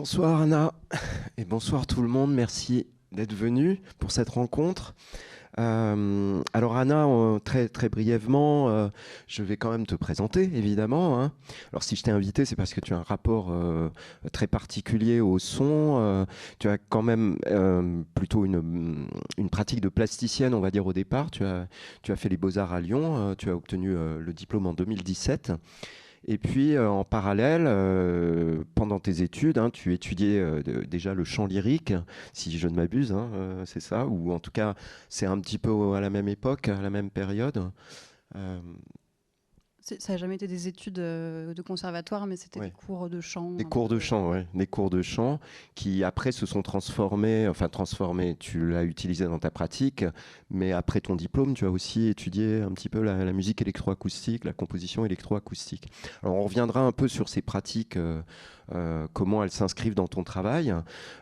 Bonsoir Anna et bonsoir tout le monde. Merci d'être venu pour cette rencontre. Alors Anna, très très brièvement, je vais quand même te présenter évidemment, hein. Alors si je t'ai invité, c'est parce que tu as un rapport très particulier au son. Tu as quand même plutôt une pratique de plasticienne, on va dire au départ. Tu as fait les Beaux-Arts à Lyon, tu as obtenu le diplôme en 2017. Et puis en parallèle, pendant tes études, hein, tu étudiais déjà le chant lyrique, si je ne m'abuse, hein, c'est ça, ou en tout cas c'est un petit peu à la même époque, à la même période. Euh, Ça n'a jamais été des études de conservatoire, mais c'était des ouais. cours de chant Des un cours de peu. chant, ouais. Des cours de chant qui après se sont transformés, enfin transformés, tu l'as utilisé dans ta pratique, mais après ton diplôme, tu as aussi étudié un petit peu la musique électroacoustique, la composition électroacoustique. Alors on reviendra un peu sur ces pratiques, comment elles s'inscrivent dans ton travail,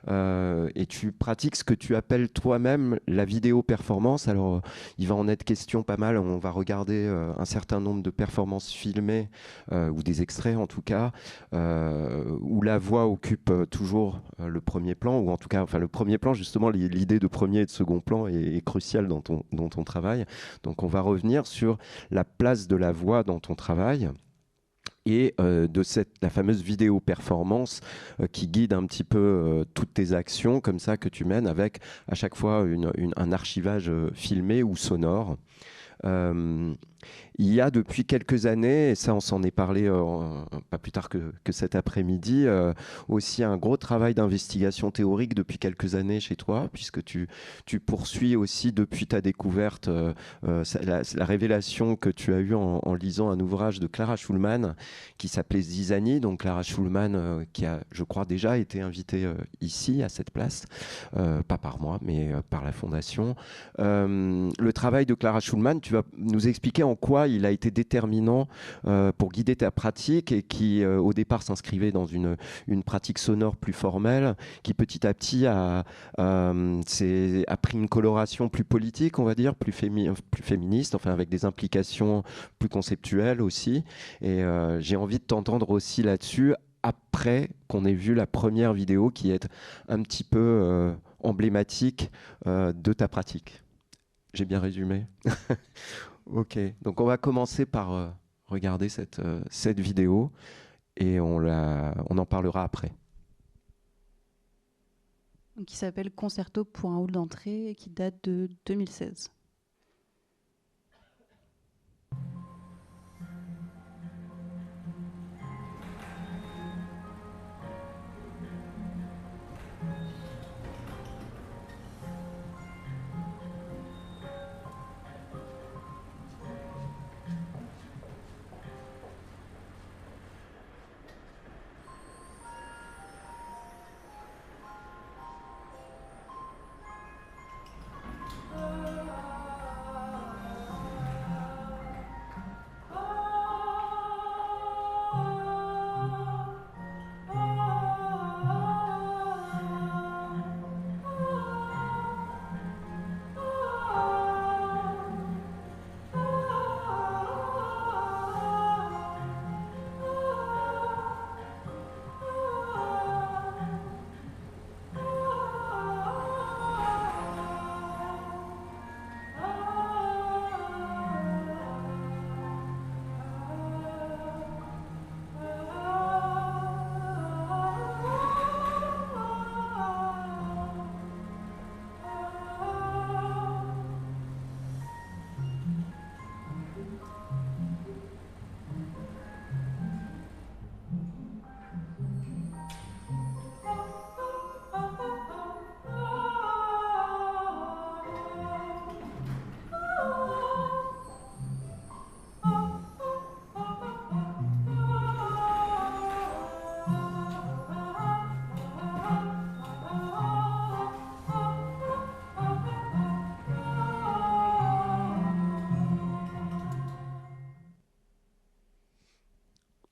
et tu pratiques ce que tu appelles toi-même la vidéo performance. Alors il va en être question pas mal, on va regarder un certain nombre de performances filmées, ou des extraits en tout cas, où la voix occupe toujours le premier plan, ou en tout cas, enfin le premier plan, justement, l'idée de premier et de second plan est cruciale dans ton travail. Donc on va revenir sur la place de la voix dans ton travail et de la fameuse vidéo performance qui guide un petit peu toutes tes actions comme ça que tu mènes avec à chaque fois un archivage filmé ou sonore. Euh, il y a depuis quelques années, et ça on s'en est parlé pas plus tard que cet après-midi, aussi un gros travail d'investigation théorique depuis quelques années chez toi, puisque tu poursuis aussi depuis ta découverte la révélation que tu as eue en lisant un ouvrage de Clara Schulman qui s'appelait Zizani. Donc Clara Schulman qui a, je crois, déjà été invitée ici à cette place, pas par moi, mais par la Fondation. Le travail de Clara Schulman, tu vas nous expliquer en quoi il a été déterminant pour guider ta pratique et qui, au départ, s'inscrivait dans une pratique sonore plus formelle, qui petit à petit a pris une coloration plus politique, on va dire, plus féministe, enfin avec des implications plus conceptuelles aussi. Et j'ai envie de t'entendre aussi là-dessus, après qu'on ait vu la première vidéo qui est un petit peu emblématique de ta pratique. J'ai bien résumé. Ok, donc on va commencer par regarder cette vidéo et on en parlera après. Donc, qui s'appelle Concerto pour un hall d'entrée et qui date de 2016.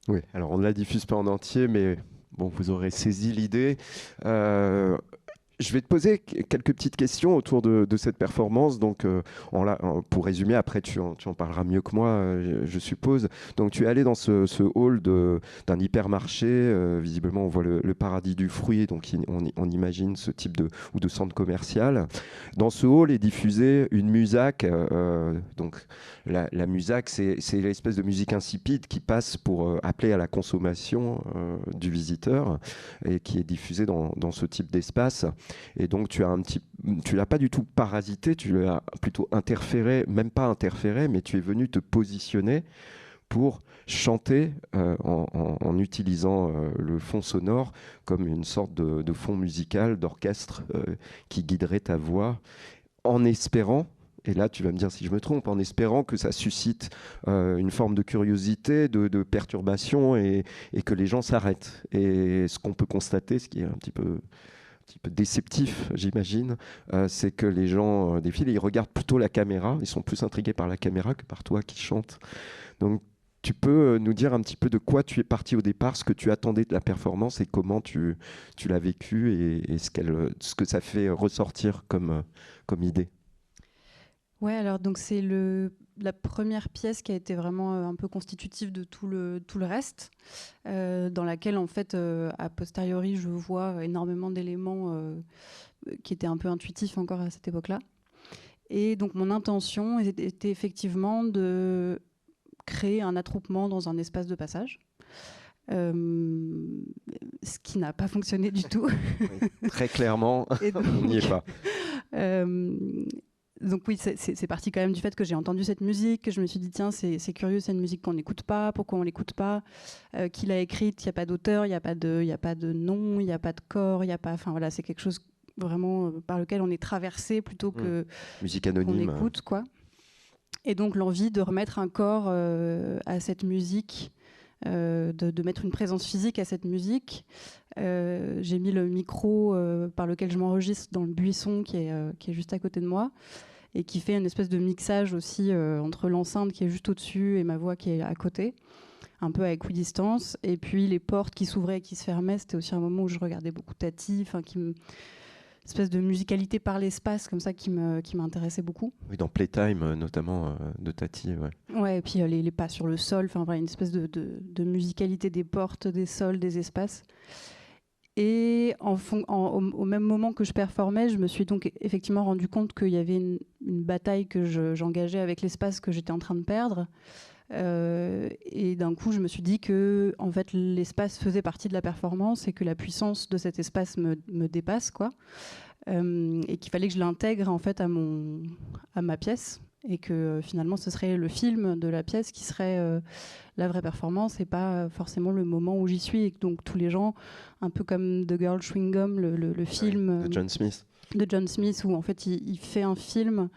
Oui, alors on ne la diffuse pas en entier, mais bon, vous aurez saisi l'idée. Euh, Je vais te poser quelques petites questions autour de cette performance. Donc, pour résumer, après tu en parleras mieux que moi, je suppose. Donc, tu es allé dans ce hall d'un hypermarché. Visiblement, on voit le paradis du fruit. Donc, on imagine ce type de centre commercial. Dans ce hall est diffusée une musac. Donc, la musac, c'est l'espèce de musique insipide qui passe pour appeler à la consommation du visiteur et qui est diffusée dans ce type d'espace. Et donc tu l'as pas du tout parasité, tu l'as plutôt interféré, même pas interféré, mais tu es venu te positionner pour chanter en utilisant le fond sonore comme une sorte de fond musical, d'orchestre qui guiderait ta voix, en espérant, et là tu vas me dire si je me trompe, en espérant que ça suscite une forme de curiosité, de perturbation et que les gens s'arrêtent. Et ce qu'on peut constater, ce qui est un petit peu déceptif, j'imagine, c'est que les gens défilent et ils regardent plutôt la caméra. Ils sont plus intrigués par la caméra que par toi qui chante. Donc, tu peux nous dire un petit peu de quoi tu es parti au départ, ce que tu attendais de la performance et comment tu l'as vécu et ce que ça fait ressortir comme idée. Ouais, alors donc c'est la première pièce qui a été vraiment un peu constitutive de tout le reste, dans laquelle en fait a posteriori je vois énormément d'éléments qui étaient un peu intuitifs encore à cette époque-là. Et donc mon intention était effectivement de créer un attroupement dans un espace de passage. Ce qui n'a pas fonctionné du tout. Oui, très clairement, donc, on n'y est pas. Donc oui, c'est parti quand même du fait que j'ai entendu cette musique, que je me suis dit tiens c'est curieux, c'est une musique qu'on n'écoute pas, pourquoi on l'écoute pas, qui l'a écrite, il n'y a pas d'auteur, il n'y a pas de nom, il n'y a pas de corps, il y a pas, enfin voilà, c'est quelque chose vraiment par lequel on est traversé plutôt que musique anonyme, qu'on écoute quoi. Et donc l'envie de remettre un corps à cette musique, de mettre une présence physique à cette musique. J'ai mis le micro par lequel je m'enregistre dans le buisson qui est juste à côté de moi et qui fait une espèce de mixage aussi entre l'enceinte qui est juste au-dessus et ma voix qui est à côté, un peu à équidistance. Et puis les portes qui s'ouvraient et qui se fermaient, c'était aussi un moment où je regardais beaucoup Tati, espèce de musicalité par l'espace comme ça qui m'intéressait beaucoup. Oui, dans Playtime notamment de Tati. Ouais. Ouais, et puis les pas sur le sol, enfin voilà, une espèce de musicalité des portes, des sols, des espaces. Et au même moment que je performais, je me suis donc effectivement rendu compte qu'il y avait une bataille que j'engageais avec l'espace que j'étais en train de perdre. Et d'un coup, je me suis dit que en fait, l'espace faisait partie de la performance et que la puissance de cet espace me dépasse, quoi. Et qu'il fallait que je l'intègre en fait à ma pièce. Et que finalement ce serait le film de la pièce qui serait la vraie performance et pas forcément le moment où j'y suis, et que donc tous les gens, un peu comme The Girl Chewing Gum, le film de John Smith. De John Smith, où en fait il fait un film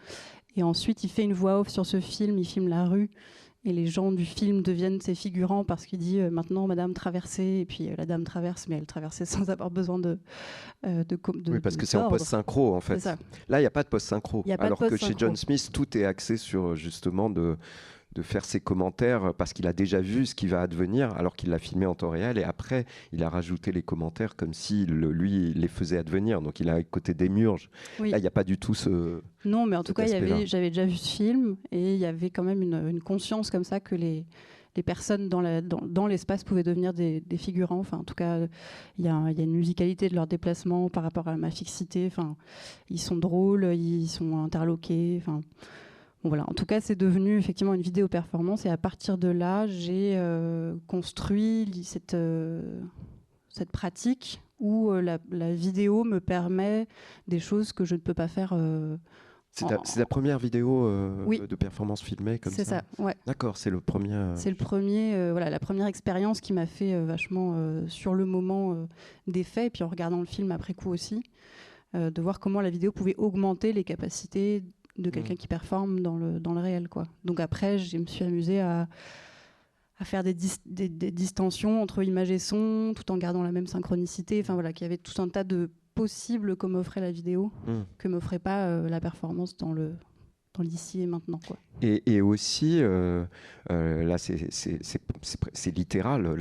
et ensuite il fait une voix off sur ce film, il filme la rue et les gens du film deviennent ses figurants parce qu'il dit maintenant madame traversez, et puis la dame traverse, mais elle traversait sans avoir besoin de oui, parce que c'est en post-synchro en fait. Là il n'y a pas de post-synchro, alors que chez John Smith tout est axé sur justement de faire ses commentaires parce qu'il a déjà vu ce qui va advenir alors qu'il l'a filmé en temps réel, et après il a rajouté les commentaires comme si lui les faisait advenir, donc il a côté démiurge. Oui. Là il n'y a pas du tout ce... Non, mais en tout cas j'avais déjà vu ce film et il y avait quand même une conscience comme ça que les personnes dans l'espace pouvaient devenir des figurants. Enfin, en tout cas, il y a une musicalité de leur déplacement par rapport à ma fixité. Enfin, ils sont drôles, ils sont interloqués. Enfin, bon, voilà. En tout cas, c'est devenu effectivement une vidéo performance. Et à partir de là, j'ai construit cette pratique où la vidéo me permet des choses que je ne peux pas faire... C'est la première vidéo oui. de performance filmée comme ça. C'est ça, ouais. D'accord, c'est le premier. C'est le premier, voilà, la première expérience qui m'a fait vachement sur le moment d'effet, et puis en regardant le film après coup aussi, de voir comment la vidéo pouvait augmenter les capacités de quelqu'un qui performe dans le réel, quoi. Donc après, je me suis amusée à faire des distensions entre image et son, tout en gardant la même synchronicité. Enfin voilà, qu'il y avait tout un tas de possible que m'offrait la vidéo, que m'offrait pas la performance dans le dans l'ici et maintenant, quoi. Et aussi, là c'est littéral,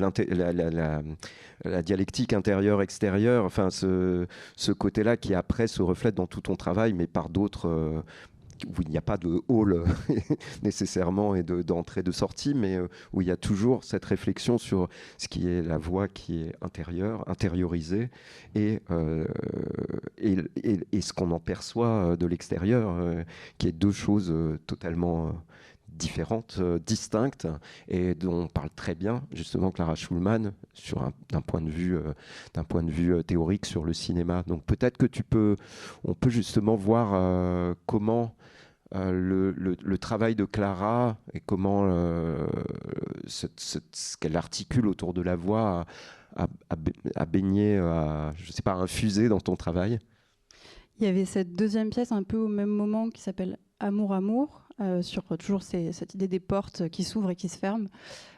la dialectique intérieure-extérieure, enfin ce côté-là qui après se reflète dans tout ton travail, mais par d'autres, où il n'y a pas de hall nécessairement et d'entrée de sortie, mais où il y a toujours cette réflexion sur ce qui est la voix qui est intérieure, intériorisée, et ce qu'on en perçoit de l'extérieur, qui est deux choses totalement différentes, distinctes, et dont on parle très bien justement Clara Schulman d'un point de vue théorique sur le cinéma. Donc peut-être que on peut justement voir comment le travail de Clara et comment ce qu'elle articule autour de la voix a baigné, je sais pas, infusé dans ton travail. Il y avait cette deuxième pièce un peu au même moment qui s'appelle Amour, Amour, sur toujours cette idée des portes qui s'ouvrent et qui se ferment,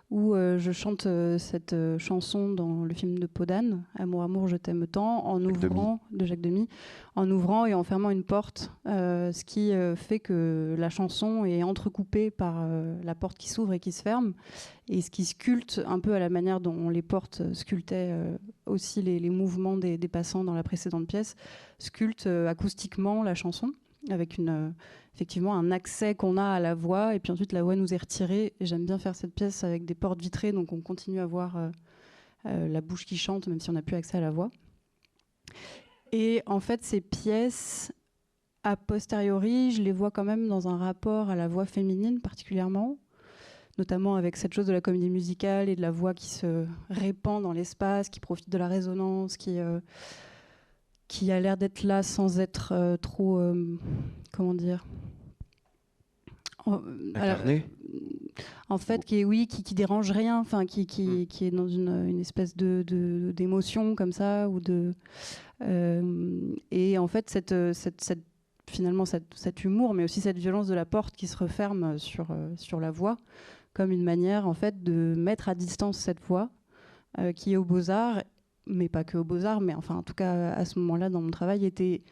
où je chante cette chanson dans le film de Podane, Amour, Amour, je t'aime tant, de Jacques Demy, en ouvrant et en fermant une porte, ce qui fait que la chanson est entrecoupée par la porte qui s'ouvre et qui se ferme, et ce qui sculpte un peu à la manière dont les portes sculptaient aussi les mouvements des passants dans la précédente pièce, sculpte acoustiquement la chanson, avec effectivement un accès qu'on a à la voix, et puis ensuite la voix nous est retirée. Et j'aime bien faire cette pièce avec des portes vitrées, donc on continue à voir la bouche qui chante, même si on n'a plus accès à la voix. Et en fait, ces pièces, a posteriori, je les vois quand même dans un rapport à la voix féminine particulièrement, notamment avec cette chose de la comédie musicale et de la voix qui se répand dans l'espace, qui profite de la résonance, qui a l'air d'être là sans être trop... comment dire, incarné, en fait, qui dérange rien, enfin qui est dans une espèce d'émotion comme ça, et en fait finalement cet humour, mais aussi cette violence de la porte qui se referme sur la voix, comme une manière en fait de mettre à distance cette voix qui est aux Beaux-Arts, mais pas que aux Beaux-Arts, mais enfin en tout cas à ce moment-là dans mon travail était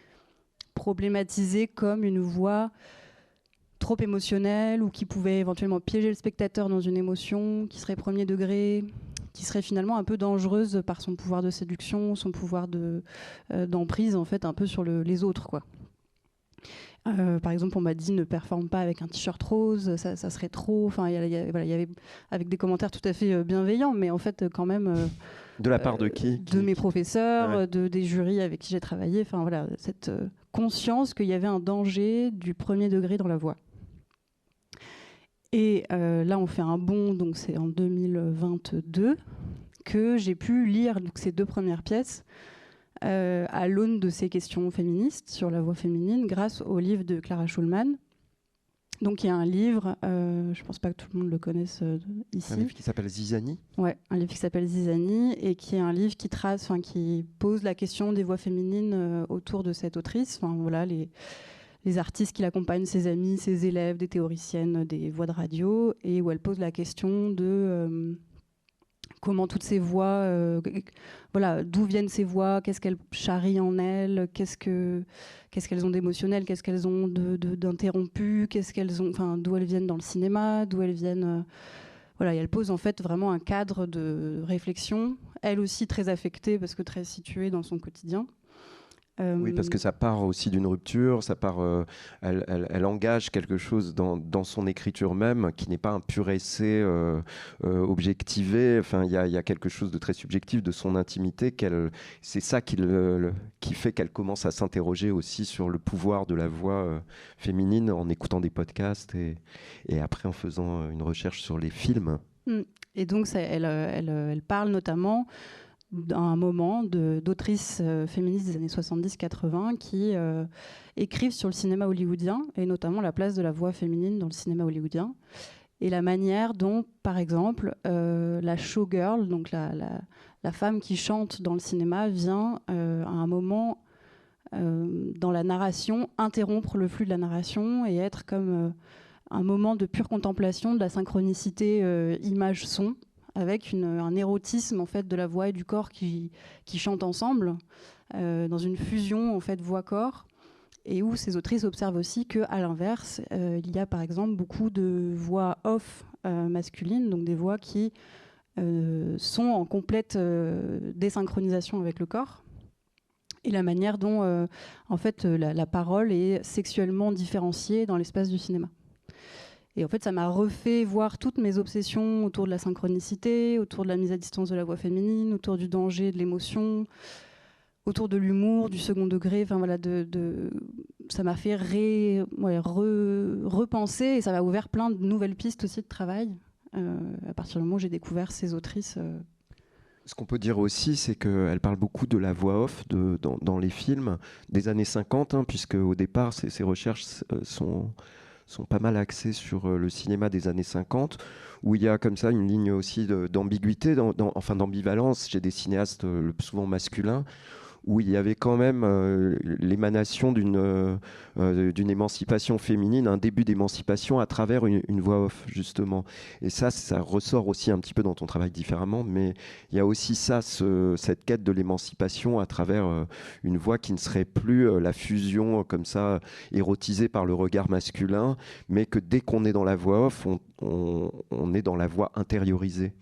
problématisée comme une voix trop émotionnelle, ou qui pouvait éventuellement piéger le spectateur dans une émotion qui serait premier degré, qui serait finalement un peu dangereuse par son pouvoir de séduction, son pouvoir d'emprise en fait un peu sur les autres, quoi. Par exemple, on m'a dit ne performe pas avec un t-shirt rose, ça serait trop. Enfin, il y avait avec des commentaires tout à fait bienveillants, mais en fait quand même. De la part de qui De mes professeurs, ouais. des jurys avec qui j'ai travaillé. Enfin voilà, cette conscience qu'il y avait un danger du premier degré dans la voix. Et là, on fait un bond, donc c'est en 2022 que j'ai pu lire donc, ces deux premières pièces à l'aune de ces questions féministes sur la voix féminine grâce au livre de Clara Schulman. Donc il y a un livre, je ne pense pas que tout le monde le connaisse ici. Un livre qui s'appelle Zizanie. Ouais, un livre qui s'appelle Zizanie et qui est un livre qui pose la question des voix féminines autour de cette autrice. Enfin voilà, les artistes qui l'accompagnent, ses amis, ses élèves, des théoriciennes, des voix de radio, et où elle pose la question de comment toutes ces voix, voilà, d'où viennent ces voix, qu'est-ce qu'elles charrient en elles, qu'est-ce qu'elles ont d'émotionnel, qu'est-ce qu'elles ont d'interrompu, d'où elles viennent dans le cinéma, d'où elles viennent. Voilà, et elle pose en fait vraiment un cadre de réflexion, elle aussi très affectée parce que très située dans son quotidien. Oui, parce que ça part aussi d'une rupture, elle engage quelque chose dans son écriture même qui n'est pas un pur essai objectivé. Enfin, il y a quelque chose de très subjectif de son intimité. C'est ça qui fait qu'elle commence à s'interroger aussi sur le pouvoir de la voix féminine en écoutant des podcasts et après en faisant une recherche sur les films. Et donc, elle parle notamment d'un moment d'autrices féministes des années 70-80 qui écrivent sur le cinéma hollywoodien et notamment la place de la voix féminine dans le cinéma hollywoodien et la manière dont, par exemple, la showgirl, donc la femme qui chante dans le cinéma, vient à un moment dans la narration interrompre le flux de la narration et être comme un moment de pure contemplation de la synchronicité image-son, avec un érotisme en fait de la voix et du corps qui chantent ensemble dans une fusion en fait voix-corps, et où ces autrices observent aussi qu'à l'inverse, il y a par exemple beaucoup de voix off masculines, donc des voix qui sont en complète désynchronisation avec le corps, et la manière dont en fait, la parole est sexuellement différenciée dans l'espace du cinéma. Et en fait, ça m'a refait voir toutes mes obsessions autour de la synchronicité, autour de la mise à distance de la voix féminine, autour du danger, de l'émotion, autour de l'humour, du second degré. Enfin voilà, ça m'a fait repenser, et ça m'a ouvert plein de nouvelles pistes aussi de travail à partir du moment où j'ai découvert ces autrices. Ce qu'on peut dire aussi, c'est qu'elle parle beaucoup de la voix off dans les films des années 50, hein, puisque au départ, ces recherches sont pas mal axées sur le cinéma des années 50, où il y a comme ça une ligne aussi d'ambiguïté, enfin d'ambivalence chez des cinéastes le plus souvent masculins, où il y avait quand même l'émanation d'une émancipation féminine, un début d'émancipation à travers une voix off, justement. Et ça ressort aussi un petit peu dans ton travail différemment, mais il y a aussi ça, cette quête de l'émancipation à travers une voix qui ne serait plus la fusion comme ça, érotisée par le regard masculin, mais que dès qu'on est dans la voix off, on est dans la voix intériorisée.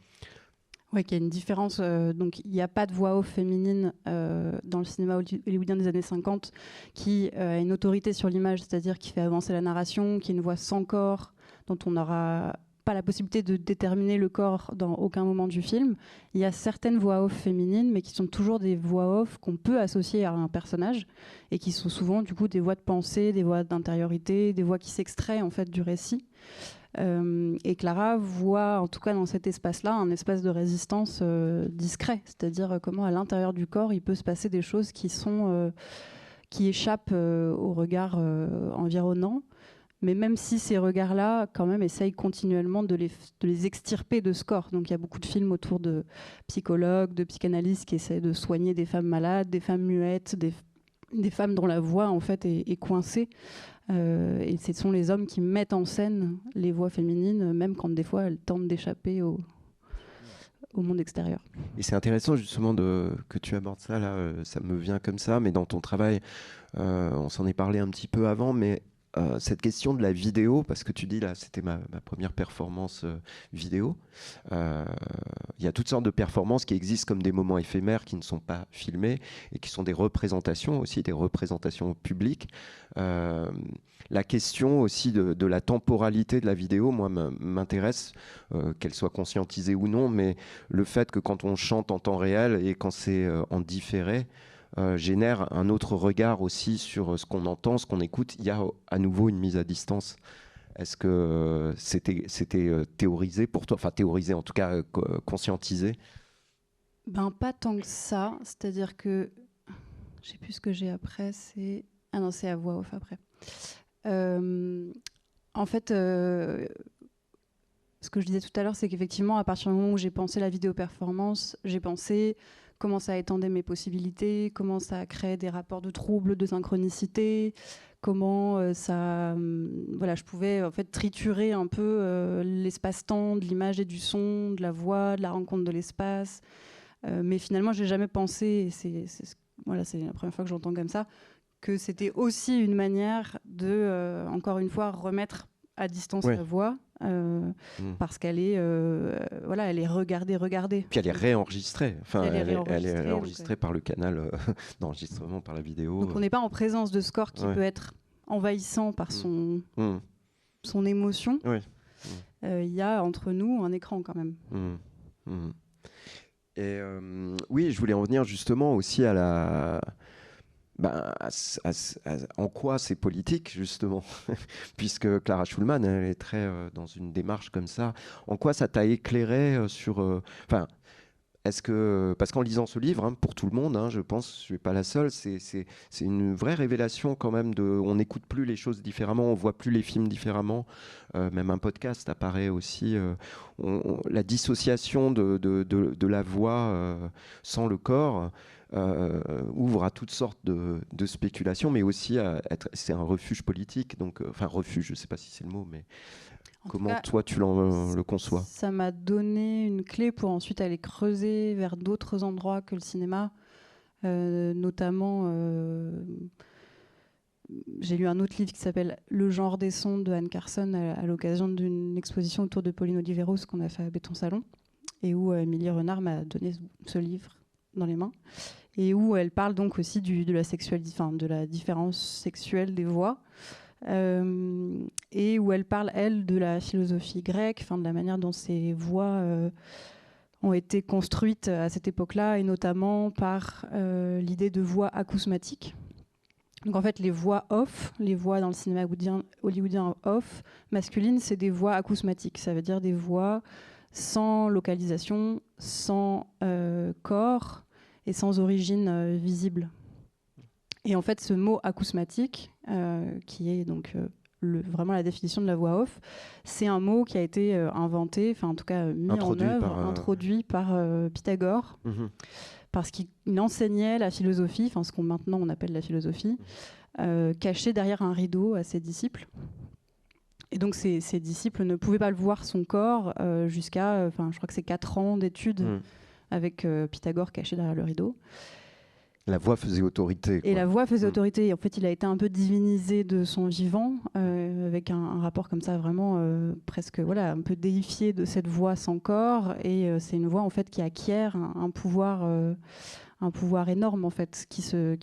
Oui, qu'il y a une différence. Donc, il n'y a pas de voix off féminine dans le cinéma hollywoodien des années 50 qui a une autorité sur l'image, c'est-à-dire qui fait avancer la narration, qui est une voix sans corps, dont on n'aura pas la possibilité de déterminer le corps dans aucun moment du film. Il y a certaines voix off féminines, mais qui sont toujours des voix off qu'on peut associer à un personnage et qui sont souvent du coup des voix de pensée, des voix d'intériorité, des voix qui s'extraient en fait du récit. Et Clara voit, en tout cas dans cet espace-là, un espace de résistance discret, c'est-à-dire comment à l'intérieur du corps il peut se passer des choses qui échappent au regard environnant, mais même si ces regards-là, quand même, essayent continuellement de les extirper de ce corps. Donc il y a beaucoup de films autour de psychologues, de psychanalystes qui essaient de soigner des femmes malades, des femmes muettes, des femmes dont la voix en fait est coincée. Et ce sont les hommes qui mettent en scène les voix féminines, même quand des fois elles tentent d'échapper au monde extérieur. Et c'est intéressant justement que tu abordes ça, là, ça me vient comme ça, mais dans ton travail, on s'en est parlé un petit peu avant, mais cette question de la vidéo, parce que tu dis là, c'était ma première performance vidéo. Il y a toutes sortes de performances qui existent comme des moments éphémères qui ne sont pas filmés et qui sont des représentations aussi, des représentations publiques. La question aussi de la temporalité de la vidéo, moi, m'intéresse, qu'elle soit conscientisée ou non, mais le fait que quand on chante en temps réel et quand c'est en différé, génère un autre regard aussi sur ce qu'on entend, ce qu'on écoute. Il y a à nouveau une mise à distance. Est-ce que c'était théorisé pour toi, enfin théorisé en tout cas, conscientisé? Ben pas tant que ça, c'est-à-dire que je sais plus ce que j'ai après, ah non, c'est à voix off après. En fait, ce que je disais tout à l'heure, c'est qu'effectivement, à partir du moment où j'ai pensé la vidéo performance, j'ai pensé comment ça étendait mes possibilités, comment ça créait des rapports de troubles, de synchronicité, comment je pouvais en fait triturer un peu l'espace-temps de l'image et du son, de la voix, de la rencontre de l'espace. Mais finalement, j'ai jamais pensé, c'est la première fois que j'entends comme ça, que c'était aussi une manière de, encore une fois, remettre à distance la voix. Parce qu'elle est, elle est regardée. Puis elle est réenregistrée. Enfin, elle est enregistrée donc, par le canal d'enregistrement, par la vidéo. Donc on n'est pas en présence de ce corps qui peut être envahissant par son émotion. Il y a entre nous un écran quand même. Et oui, je voulais en venir justement aussi à la... en quoi c'est politique justement, puisque Clara Schulman elle est très dans une démarche comme ça. En quoi ça t'a éclairé sur est-ce que, parce qu'en lisant ce livre, hein, pour tout le monde, hein, je pense, je ne suis pas la seule, c'est une vraie révélation quand même. On n'écoute plus les choses différemment, on voit plus les films différemment. Même un podcast apparaît aussi. La dissociation de la voix sans le corps ouvre à toutes sortes de spéculations, mais aussi c'est un refuge politique. Donc, enfin, refuge, je ne sais pas si c'est le mot, mais... Comment toi tu le conçois? Ça m'a donné une clé pour ensuite aller creuser vers d'autres endroits que le cinéma, notamment j'ai lu un autre livre qui s'appelle Le genre des sons de Anne Carson à l'occasion d'une exposition autour de Pauline Oliveros qu'on a fait à Béton Salon, et où Émilie Renard m'a donné ce livre dans les mains, et où elle parle donc aussi de la sexualité, enfin de la différence sexuelle des voix, et où elle parle, elle, de la philosophie grecque, enfin de la manière dont ces voix ont été construites à cette époque-là, et notamment par l'idée de voix acousmatiques. Donc en fait, les voix off, les voix dans le cinéma hollywoodien off, masculines, c'est des voix acousmatiques. Ça veut dire des voix sans localisation, sans corps et sans origine visible. Et en fait, ce mot acousmatique, qui est donc vraiment la définition de la voix off, c'est un mot qui a été inventé, enfin en tout cas mis introduit en œuvre, introduit par Pythagore, parce qu'il enseignait la philosophie, enfin ce qu'on maintenant on appelle la philosophie, caché derrière un rideau à ses disciples. Et donc ces disciples ne pouvaient pas le voir son corps jusqu'à, je crois que c'est 4 ans d'études avec Pythagore caché derrière le rideau. La voix faisait autorité, quoi. Et la voix faisait autorité. Et en fait, il a été un peu divinisé de son vivant, avec un rapport comme ça, vraiment presque, voilà, un peu déifié de cette voix sans corps. Et c'est une voix en fait qui acquiert un pouvoir énorme en fait, qui se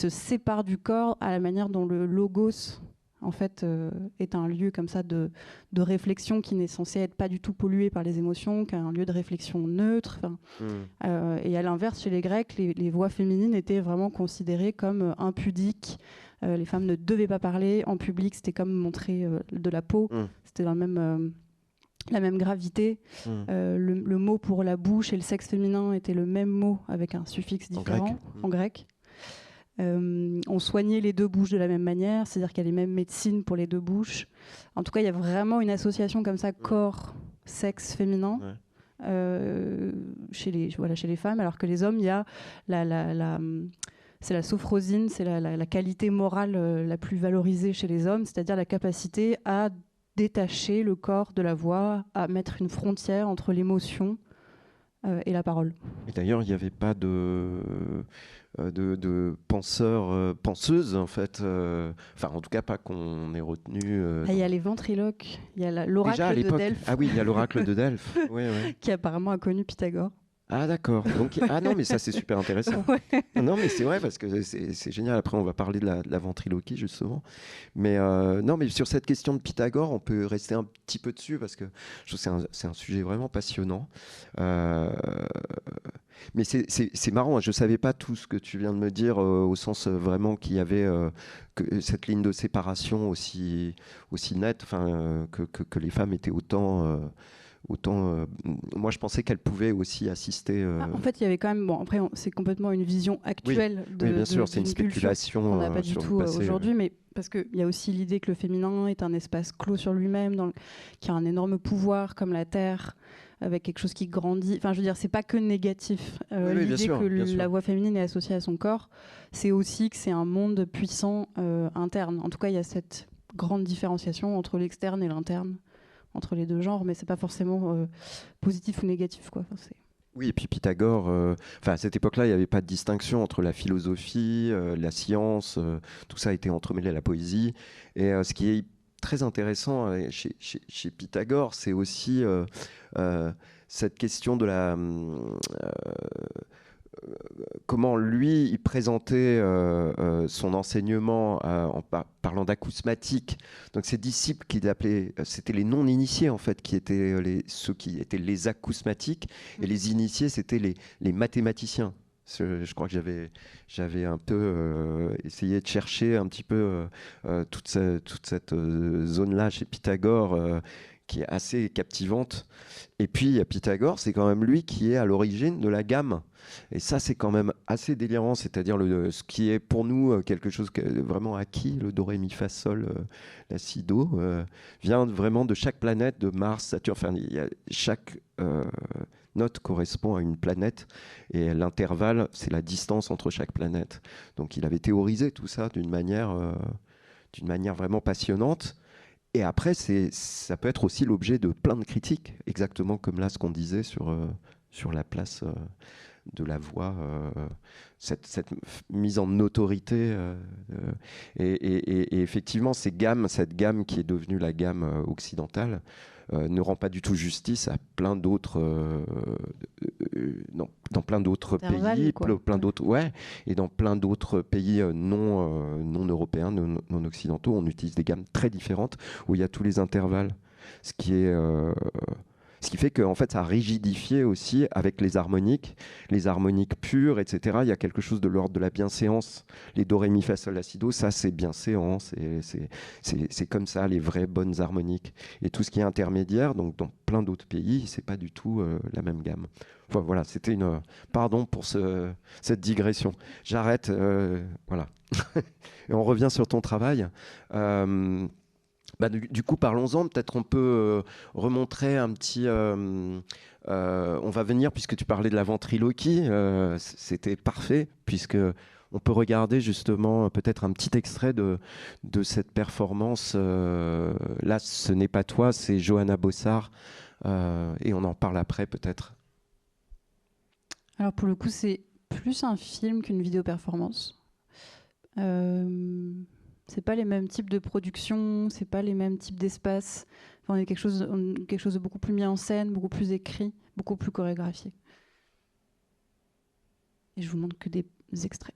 sépare du corps à la manière dont le logos en fait est un lieu comme ça de réflexion qui n'est censé être pas du tout pollué par les émotions, qui est un lieu de réflexion neutre. Et à l'inverse, chez les Grecs, les voix féminines étaient vraiment considérées comme impudiques. Les femmes ne devaient pas parler en public, c'était comme montrer de la peau, c'était la même gravité. Le mot pour la bouche et le sexe féminin était le même mot avec un suffixe différent en grec. On soignait les deux bouches de la même manière, c'est-à-dire qu'il y a les mêmes médecines pour les deux bouches. En tout cas, il y a vraiment une association comme ça, corps, sexe féminin, chez les femmes, alors que les hommes, il y a c'est la sophrosine, c'est la qualité morale la plus valorisée chez les hommes, c'est-à-dire la capacité à détacher le corps de la voix, à mettre une frontière entre l'émotion et la parole. Et d'ailleurs, il n'y avait pas de penseurs, penseuses, en fait. Enfin, en tout cas, pas qu'on ait retenu. Il y a les ventriloques, il y a l'oracle de Delphes. Ah oui, il y a l'oracle de Delphes. Qui apparemment a connu Pythagore. Ah d'accord. Donc non, mais ça c'est super intéressant. Non mais c'est vrai parce que c'est génial. Après on va parler de la ventriloquie justement. Mais non, mais sur cette question de Pythagore, on peut rester un petit peu dessus parce que je trouve que c'est un sujet vraiment passionnant. Mais c'est marrant. Je savais pas tout ce que tu viens de me dire au sens vraiment qu'il y avait cette ligne de séparation aussi nette, enfin que les femmes étaient autant. Moi, je pensais qu'elle pouvait aussi assister. En fait, il y avait quand même. Bon, après, c'est complètement une vision actuelle oui, bien sûr, c'est une spéculation. On n'a pas du tout aujourd'hui, mais parce qu'il y a aussi l'idée que le féminin est un espace clos sur lui-même, qui a un énorme pouvoir, comme la Terre, avec quelque chose qui grandit. Enfin, je veux dire, c'est pas que négatif. L'idée que la voix féminine est associée à son corps, c'est aussi que c'est un monde puissant interne. En tout cas, il y a cette grande différenciation entre l'externe et l'interne, entre les deux genres, mais c'est pas forcément positif ou négatif, quoi. Enfin, oui, et puis Pythagore, à cette époque-là, il n'y avait pas de distinction entre la philosophie, la science, tout ça a été entremêlé à la poésie. Et ce qui est très intéressant chez Pythagore, c'est aussi cette question de la... comment lui, il présentait son enseignement en parlant d'acousmatique. Donc ses disciples qu'il appelait, c'était les non-initiés en fait, qui étaient ceux qui étaient les acousmatiques, et les initiés, c'était les mathématiciens. Je crois que j'avais un peu essayé de chercher un petit peu toute cette zone-là chez Pythagore, qui est assez captivante. Et puis Pythagore, c'est quand même lui qui est à l'origine de la gamme. Et ça, c'est quand même assez délirant, c'est-à-dire ce qui est pour nous quelque chose vraiment acquis, le do, ré, mi, fa, sol, la, si, do, vient vraiment de chaque planète, de Mars, Saturne, enfin, chaque note correspond à une planète, et l'intervalle, c'est la distance entre chaque planète. Donc il avait théorisé tout ça d'une manière vraiment passionnante. Et après, ça peut être aussi l'objet de plein de critiques, exactement comme là ce qu'on disait sur la place de la voix, cette mise en autorité. Et effectivement, cette gamme qui est devenue la gamme occidentale, ne rend pas du tout justice à plein d'autres dans plein d'autres pays, plein d'autres et dans plein d'autres pays non européens, non occidentaux, on utilise des gammes très différentes où il y a tous les intervalles, ce qui fait que en fait ça a rigidifié aussi avec les harmoniques pures, etc. Il y a quelque chose de l'ordre de la bienséance. Les do, ré, mi, fa, sol, la, si, do, ça c'est bienséance, c'est comme ça les vraies bonnes harmoniques. Et tout ce qui est intermédiaire, donc dans plein d'autres pays, c'est pas du tout la même gamme. Enfin, voilà, c'était une pardon pour cette digression. J'arrête, voilà. Et on revient sur ton travail. Du coup, parlons-en. Peut-être on peut remontrer un petit. On va venir, puisque tu parlais de la ventriloquie, c'était parfait, puisque on peut regarder justement peut-être un petit extrait de cette performance. Là, ce n'est pas toi, c'est Johanna Bossard, et on en parle après peut-être. Alors pour le coup, c'est plus un film qu'une vidéo performance. C'est pas les mêmes types de production, c'est pas les mêmes types d'espace. Enfin, on est quelque chose de beaucoup plus mis en scène, beaucoup plus écrit, beaucoup plus chorégraphié. Et je vous montre que des extraits.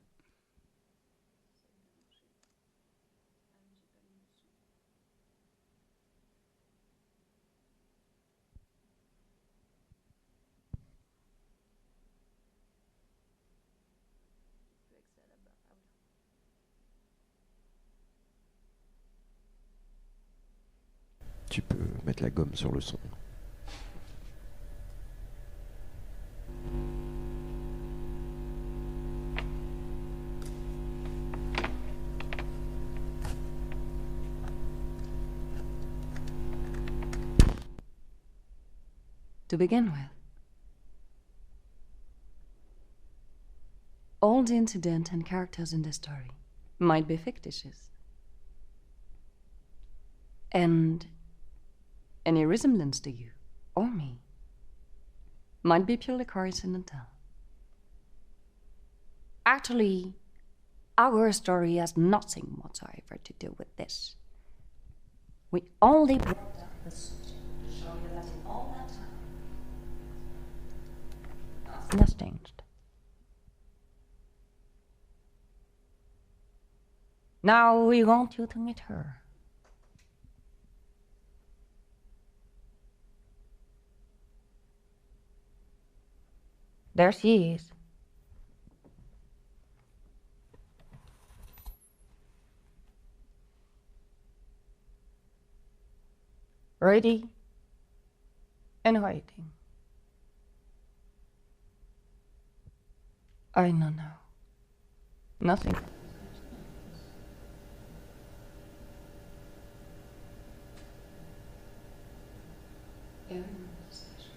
Tu peux mettre la gomme sur le son. To begin with, all the incidents and characters in the story might be fictitious. And any resemblance to you or me might be purely coincidental. Actually, our story has nothing whatsoever to do with this. We only brought up the subject to show you that in all that time, nothing has changed. Now we want you to meet her. There she is. Ready and waiting. I don't know. Nothing. Everyone's special.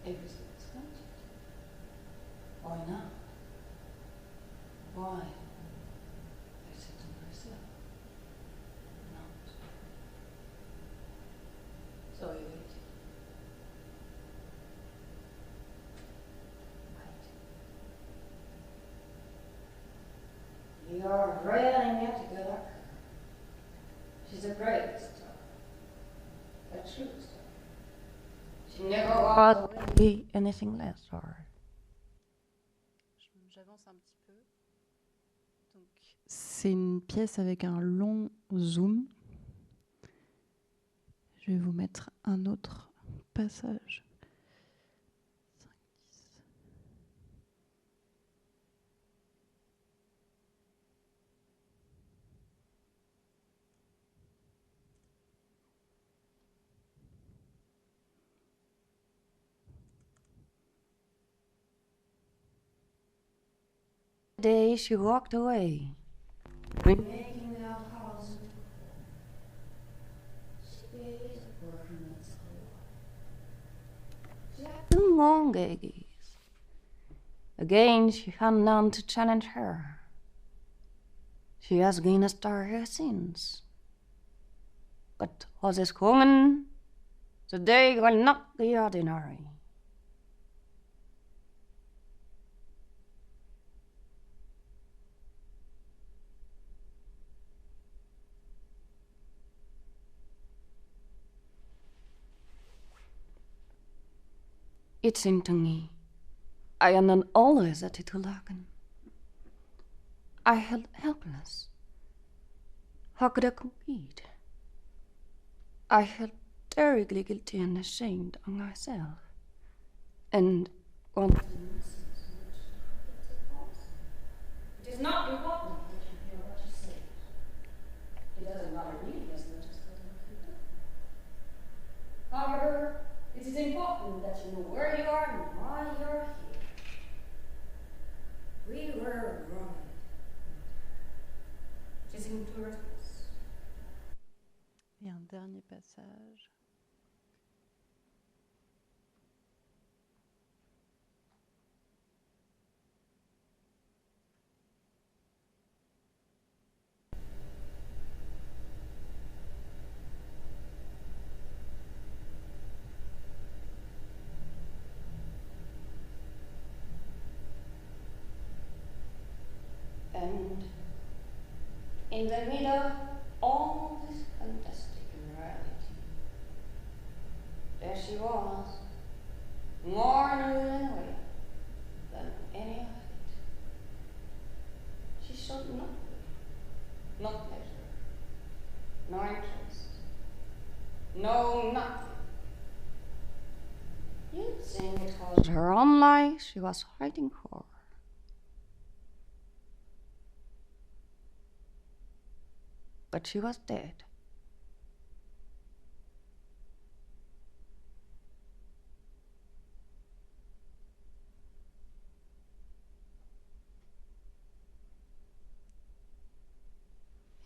Everything's special. Why not? Why? I said to myself, not. So I waited. You're really meant to good luck. She's a great star. A true star. She never was really anything less, or... J'avance un petit peu. Donc, c'est une pièce avec un long zoom. Je vais vous mettre un autre passage. 5, 10. The day she walked away, remaking the house. She's working at school. She had 2 long gaze. Again, she had none to challenge her. She has gained a star here since. But was is kommen, the day will not be ordinary. It's into me. I am not always at it lagen. I held helpless. How could I compete? I felt terribly guilty and ashamed of myself. And one. It is not important that you hear what you say. It doesn't matter really as much as what you do. However, it is important that you know where you are and why you're here. We were wrong. It is important. Et un dernier passage. And in the middle of all this fantastic reality, there she was, more new and real than any of it. She showed no will, no pleasure, no interest, no nothing. You'd think it was her own life she was fighting for. But she was dead.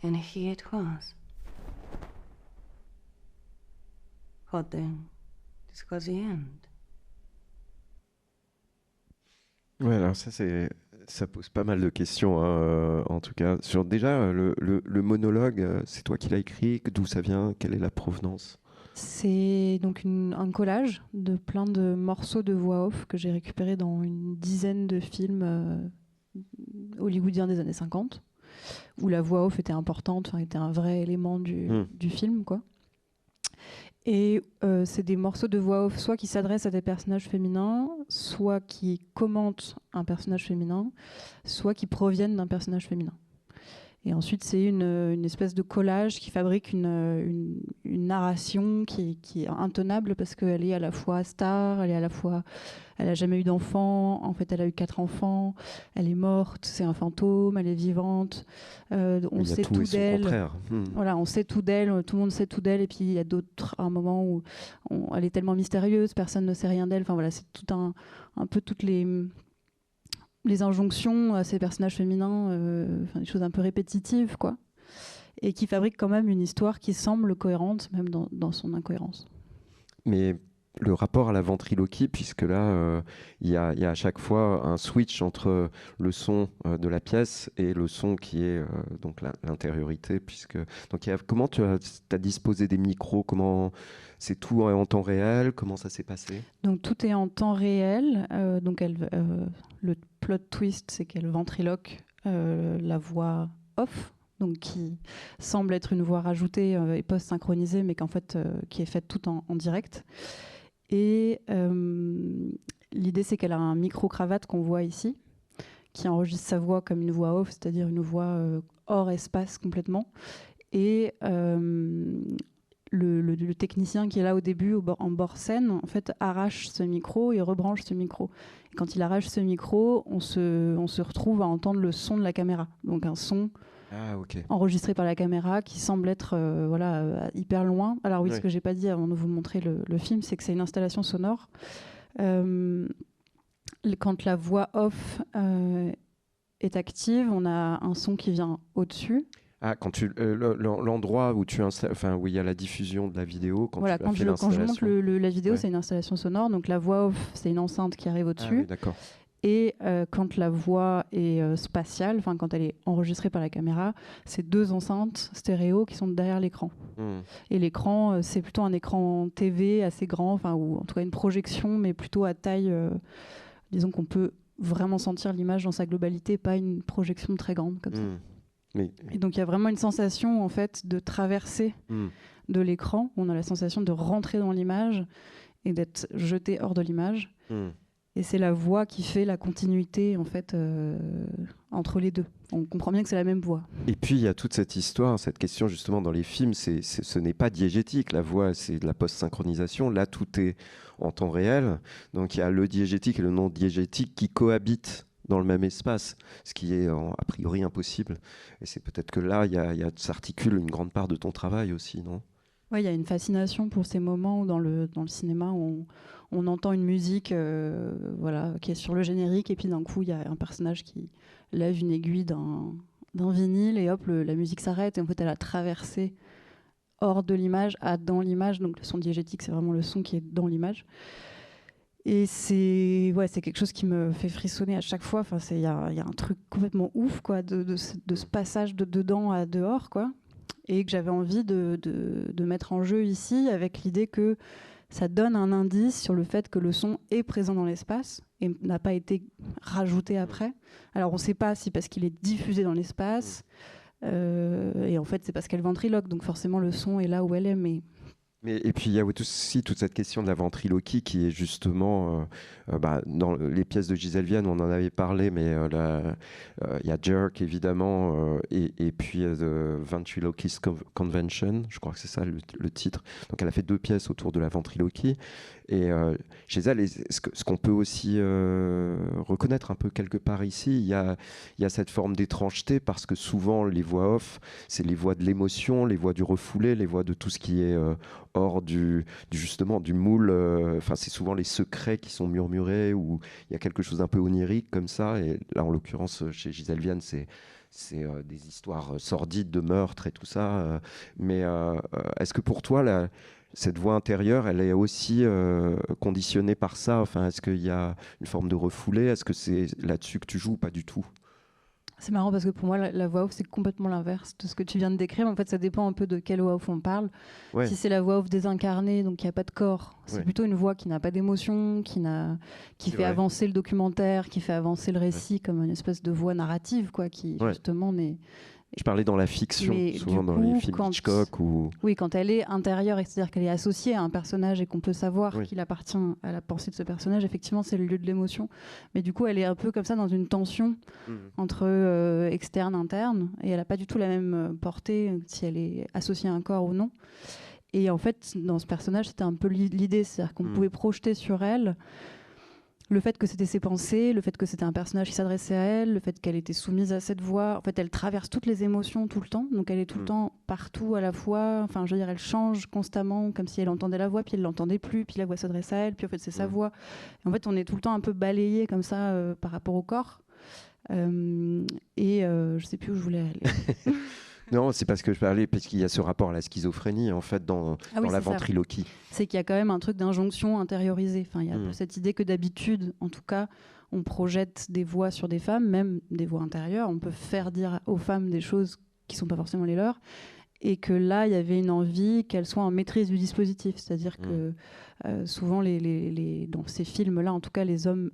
And here it was. What then? This was the end. Ouais, alors ça pose pas mal de questions, hein, en tout cas. Sur déjà, le monologue, c'est toi qui l'as écrit, d'où ça vient, quelle est la provenance? C'est donc un collage de plein de morceaux de voix off que j'ai récupérés dans une dizaine de films hollywoodiens des années 50, où la voix off était importante, était un vrai élément du film, quoi. Et c'est des morceaux de voix off, soit qui s'adressent à des personnages féminins, soit qui commentent un personnage féminin, soit qui proviennent d'un personnage féminin. Et ensuite, c'est une espèce de collage qui fabrique une narration qui est intenable parce qu'elle est à la fois star, elle a jamais eu d'enfant, en fait elle a eu 4 enfants, elle est morte, c'est un fantôme, elle est vivante, on sait tout d'elle. Voilà, on sait tout d'elle, tout le monde sait tout d'elle, et puis il y a un moment où elle est tellement mystérieuse, personne ne sait rien d'elle. Enfin voilà, c'est tout un peu toutes les injonctions à ces personnages féminins, des choses un peu répétitives, quoi, et qui fabriquent quand même une histoire qui semble cohérente, même dans son incohérence. Mais le rapport à la ventriloquie, puisque là, il y a à chaque fois un switch entre le son de la pièce et le son qui est donc l'intériorité, comment tu as disposé des micros, comment c'est tout en temps réel, comment ça s'est passé? Donc tout est en temps réel, le plot twist, c'est qu'elle ventriloque la voix off, donc qui semble être une voix rajoutée et post-synchronisée, mais qu'en fait, qui est faite tout en direct. Et l'idée, c'est qu'elle a un micro-cravate qu'on voit ici, qui enregistre sa voix comme une voix off, c'est-à-dire une voix hors espace complètement. Et le technicien qui est là au début, en bord scène, en fait, arrache ce micro et rebranche ce micro. Et quand il arrache ce micro, on se retrouve à entendre le son de la caméra. Donc un son enregistré par la caméra qui semble être hyper loin. Alors oui, ce que j'ai pas dit avant de vous montrer le film, c'est que c'est une installation sonore. Quand la voix off est active, on a un son qui vient au-dessus. Ah, quand l'endroit où où il y a la diffusion de la vidéo, quand je monte la vidéo, c'est une installation sonore. Donc la voix off, c'est une enceinte qui arrive au-dessus. Ah, oui, d'accord. Et quand la voix est spatiale, quand elle est enregistrée par la caméra, c'est 2 enceintes stéréo qui sont derrière l'écran. Et l'écran, c'est plutôt un écran TV assez grand, ou en tout cas une projection, mais plutôt à taille, disons qu'on peut vraiment sentir l'image dans sa globalité, pas une projection très grande comme ça. Et donc il y a vraiment une sensation en fait de traversée de l'écran. On a la sensation de rentrer dans l'image et d'être jeté hors de l'image. Mm. Et c'est la voix qui fait la continuité en fait entre les deux. On comprend bien que c'est la même voix. Et puis il y a toute cette histoire, cette question justement dans les films, ce n'est pas diégétique, la voix c'est de la post-synchronisation, là tout est en temps réel, donc il y a le diégétique et le non diégétique qui cohabitent dans le même espace, ce qui est a priori impossible. Et c'est peut-être que là, s'articule une grande part de ton travail aussi, non ? Ouais, il y a une fascination pour ces moments où dans le cinéma, on entend une musique voilà, qui est sur le générique, et puis d'un coup, il y a un personnage qui lève une aiguille d'un vinyle, et hop, la musique s'arrête, et en fait, elle a traversé hors de l'image à dans l'image. Donc le son diégétique, c'est vraiment le son qui est dans l'image. Et c'est quelque chose qui me fait frissonner à chaque fois. Enfin, il y a un truc complètement ouf, quoi, de ce passage de dedans à dehors, quoi. Et que j'avais envie de mettre en jeu ici, avec l'idée que ça donne un indice sur le fait que le son est présent dans l'espace et n'a pas été rajouté après. Alors on ne sait pas si parce qu'il est diffusé dans l'espace, et en fait c'est parce qu'elle ventriloque, donc forcément le son est là où elle est, mais... Et puis il y a aussi toute cette question de la ventriloquie qui est justement dans les pièces de Gisèle Vienne, on en avait parlé, mais il y a Jerk évidemment, et puis The Ventriloquist Convention, je crois que c'est ça le titre. Donc elle a fait 2 pièces autour de la ventriloquie. Et chez elle, ce qu'on peut aussi reconnaître un peu quelque part ici, il y a cette forme d'étrangeté, parce que souvent les voix off, c'est les voix de l'émotion, les voix du refoulé, les voix de tout ce qui est hors justement du moule. Enfin, c'est souvent les secrets qui sont murmurés, ou il y a quelque chose d'un peu onirique comme ça. Et là, en l'occurrence, chez Gisèle Vienne, c'est des histoires sordides de meurtre et tout ça. Mais est-ce que pour toi, cette voix intérieure, elle est aussi conditionnée par ça? Enfin, est-ce qu'il y a une forme de refoulé? Est-ce que c'est là-dessus que tu joues ou pas du tout? C'est marrant parce que pour moi, la voix off, c'est complètement l'inverse de ce que tu viens de décrire. En fait, ça dépend un peu de quelle voix off on parle. Ouais. Si c'est la voix off désincarnée, donc il n'y a pas de corps, c'est plutôt une voix qui n'a pas d'émotion, qui fait avancer le documentaire, qui fait avancer le récit, comme une espèce de voix narrative, quoi, qui justement n'est... Je parlais dans la fiction, souvent dans les films Hitchcock. Oui, quand elle est intérieure, c'est-à-dire qu'elle est associée à un personnage et qu'on peut savoir qu'il appartient à la pensée de ce personnage, effectivement, c'est le lieu de l'émotion. Mais du coup, elle est un peu comme ça dans une tension entre externe, interne, et elle n'a pas du tout la même portée si elle est associée à un corps ou non. Et en fait, dans ce personnage, c'était un peu l'idée, c'est-à-dire qu'on pouvait projeter sur elle le fait que c'était ses pensées, le fait que c'était un personnage qui s'adressait à elle, le fait qu'elle était soumise à cette voix. En fait, elle traverse toutes les émotions tout le temps, donc elle est tout le temps partout à la fois. Enfin, je veux dire, elle change constamment, comme si elle entendait la voix, puis elle l'entendait plus, puis la voix s'adresse à elle, puis en fait c'est sa voix. Et en fait, on est tout le temps un peu balayé comme ça par rapport au corps. Je sais plus où je voulais aller. Non, c'est parce que je parlais, parce qu'il y a ce rapport à la schizophrénie, en fait, dans la ventriloquie. C'est qu'il y a quand même un truc d'injonction intériorisée. Enfin, il y a cette idée que d'habitude, en tout cas, on projette des voix sur des femmes, même des voix intérieures. On peut faire dire aux femmes des choses qui ne sont pas forcément les leurs. Et que là, il y avait une envie qu'elles soient en maîtrise du dispositif. C'est-à-dire que souvent, dans ces films-là, en tout cas, les hommes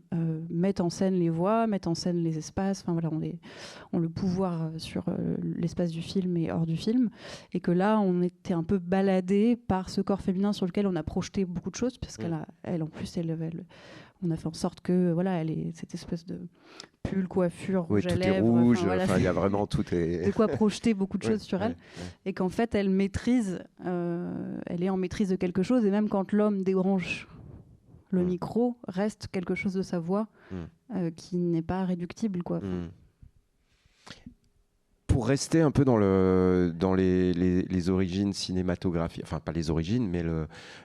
mettent en scène les voix, mettent en scène les espaces. Enfin, voilà, ont le pouvoir sur l'espace du film et hors du film. Et que là, on était un peu baladé par ce corps féminin sur lequel on a projeté beaucoup de choses, parce qu'elle, en plus, on a fait en sorte que elle ait cette espèce de pull, coiffure, rouge à lèvres. Tout est rouge, il y a vraiment tout est... de quoi projeter beaucoup de choses sur elle. Et qu'en fait, elle maîtrise, elle est en maîtrise de quelque chose, et même quand l'homme débranche le micro, reste quelque chose de sa voix qui n'est pas réductible, quoi. Pour rester un peu dans les origines cinématographiques, enfin pas les origines, mais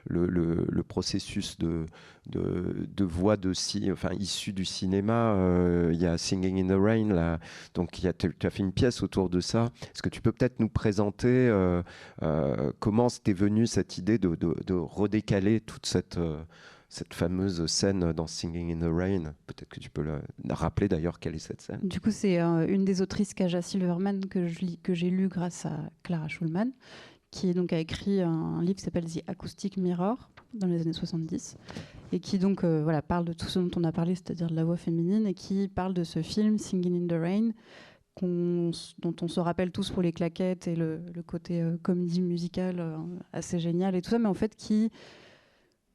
le processus de voix issu du cinéma, il y a Singing in the Rain, là, donc tu as fait une pièce autour de ça. Est-ce que tu peux peut-être nous présenter comment t'es venue cette idée de redécaler toute cette fameuse scène dans Singing in the Rain? Peut-être que tu peux rappeler d'ailleurs quelle est cette scène. Du coup, c'est une des autrices, Kaja Silverman, que j'ai lu grâce à Clara Schulman, qui donc a écrit un livre qui s'appelle The Acoustic Mirror dans les années 70, et qui donc parle de tout ce dont on a parlé, c'est-à-dire de la voix féminine, et qui parle de ce film Singing in the Rain, dont on se rappelle tous pour les claquettes et le côté comédie musicale assez génial et tout ça, mais en fait qui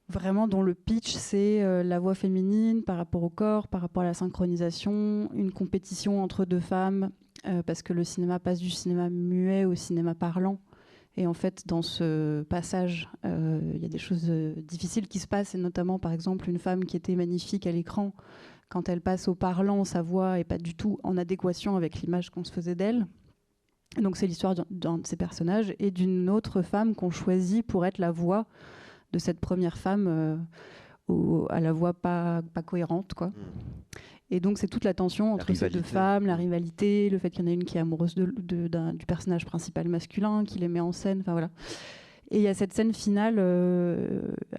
vraiment dont le pitch, c'est la voix féminine par rapport au corps, par rapport à la synchronisation, une compétition entre deux femmes, parce que le cinéma passe du cinéma muet au cinéma parlant. Et en fait, dans ce passage, il y a des choses difficiles qui se passent, et notamment, par exemple, une femme qui était magnifique à l'écran, quand elle passe au parlant, sa voix n'est pas du tout en adéquation avec l'image qu'on se faisait d'elle. Donc c'est l'histoire d'un de ces personnages et d'une autre femme qu'on choisit pour être la voix de cette première femme à la voix pas cohérente, quoi. Et donc c'est toute la tension entre ces deux femmes, la rivalité, le fait qu'il y en ait une qui est amoureuse du personnage principal masculin, qui les met en scène, enfin voilà. Et il y a cette scène finale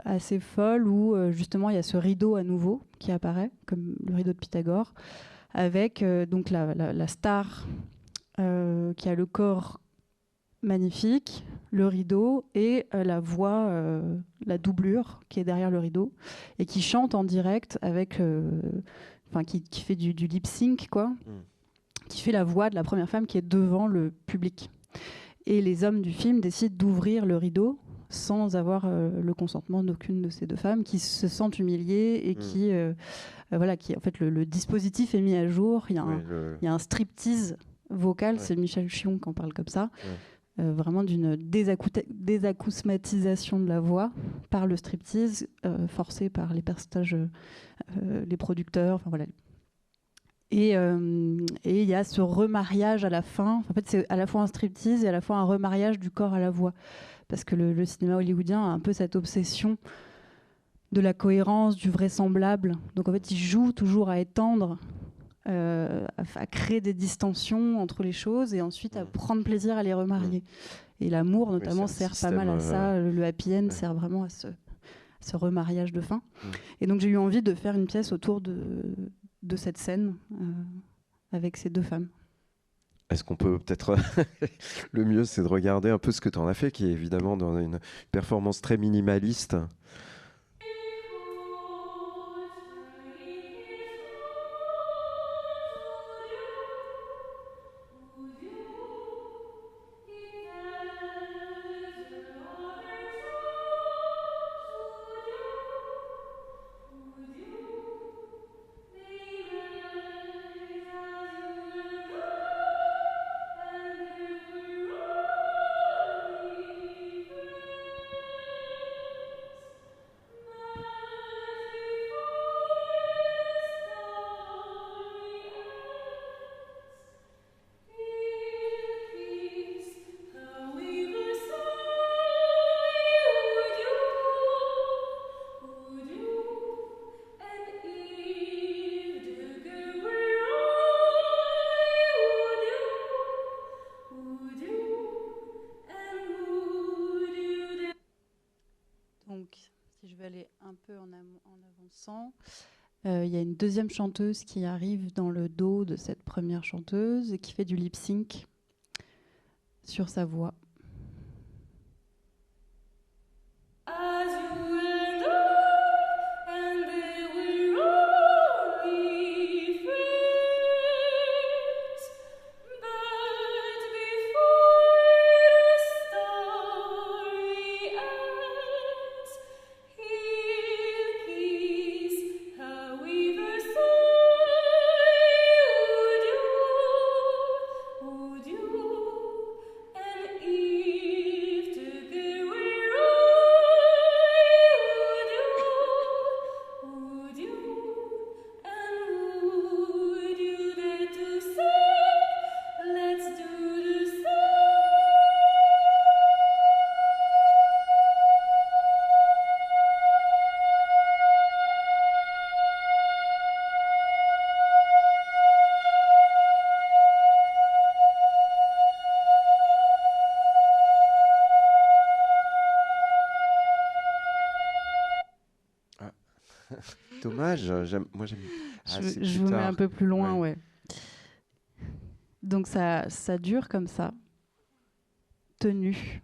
assez folle où justement il y a ce rideau à nouveau qui apparaît, comme le rideau de Pythagore, avec donc la star qui a le corps magnifique, le rideau et la voix, la doublure qui est derrière le rideau et qui chante en direct avec, qui fait du lip sync, quoi, qui fait la voix de la première femme qui est devant le public. Et les hommes du film décident d'ouvrir le rideau sans avoir le consentement d'aucune de ces deux femmes, qui se sentent humiliées et qui en fait le dispositif est mis à jour. Il y a un striptease vocal, c'est Michel Chion qui en parle comme ça. Vraiment d'une désacousmatisation de la voix par le striptease, forcé par les personnages, les producteurs, enfin voilà. Et il y a ce remariage à la fin. En fait, c'est à la fois un striptease et à la fois un remariage du corps à la voix. Parce que le cinéma hollywoodien a un peu cette obsession de la cohérence, du vraisemblable. Donc en fait, il joue toujours à étendre, à créer des distensions entre les choses et ensuite à prendre plaisir à les remarier. Et l'amour, notamment, sert pas mal à ça. Le happy end sert vraiment à ce remariage de fin. Et donc j'ai eu envie de faire une pièce autour de cette scène avec ces deux femmes. Est-ce qu'on peut peut-être... Le mieux, c'est de regarder un peu ce que tu en as fait, qui est évidemment dans une performance très minimaliste. Un peu en avançant, il y a une deuxième chanteuse qui arrive dans le dos de cette première chanteuse et qui fait du lip sync sur sa voix. Dommage, moi j'aime. Je vous mets un peu plus loin, ouais. Donc ça dure comme ça, tenu.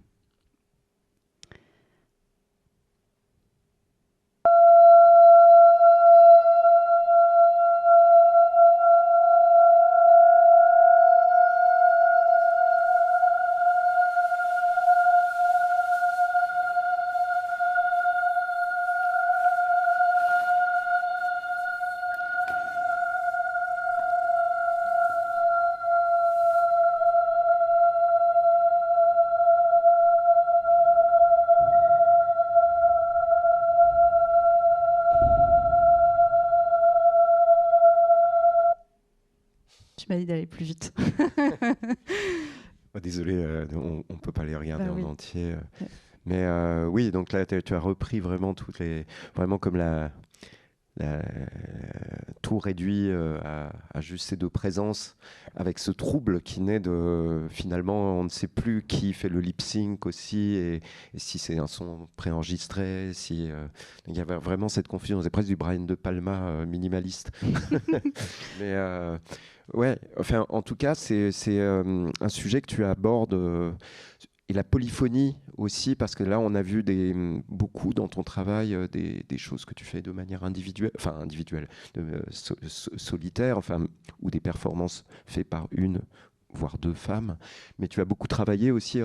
choisi d'aller plus vite. Oh, désolé, on ne peut pas les regarder oui. en entier. Ouais. Mais oui, donc là, tu as repris vraiment vraiment comme tout réduit à juste ces deux présences, avec ce trouble qui naît de finalement on ne sait plus qui fait le lip sync aussi, et si c'est un son préenregistré, si il y avait vraiment cette confusion. C'est presque du Brian De Palma minimaliste. Mais ouais, enfin en tout cas c'est un sujet que tu abordes. Et la polyphonie aussi, parce que là, on a vu beaucoup dans ton travail des choses que tu fais de manière individuelle, solitaire, ou des performances faites par une, voire deux femmes. Mais tu as beaucoup travaillé aussi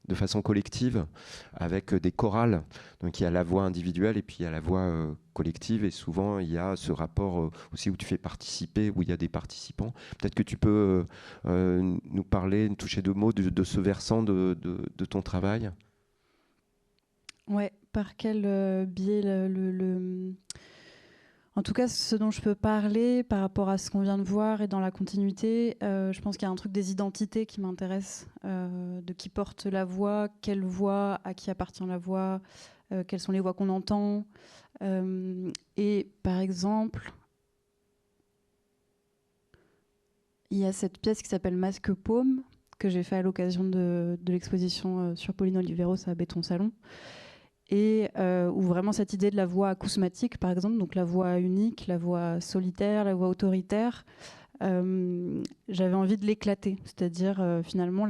de façon collective avec des chorales. Donc il y a la voix individuelle et puis il y a la voix collective. Et souvent, il y a ce rapport aussi où tu fais participer, où il y a des participants. Peut-être que tu peux nous parler, nous toucher deux mots de ce versant de ton travail. Ouais, par quel biais En tout cas, ce dont je peux parler par rapport à ce qu'on vient de voir et dans la continuité, je pense qu'il y a un truc des identités qui m'intéresse, de qui porte la voix, quelle voix, à qui appartient la voix, quelles sont les voix qu'on entend. Et par exemple, il y a cette pièce qui s'appelle Masque Paume, que j'ai fait à l'occasion de l'exposition sur Pauline Oliveros à Béton Salon. Et où vraiment cette idée de la voix acousmatique, par exemple, donc la voix unique, la voix solitaire, la voix autoritaire, j'avais envie de l'éclater, c'est-à-dire finalement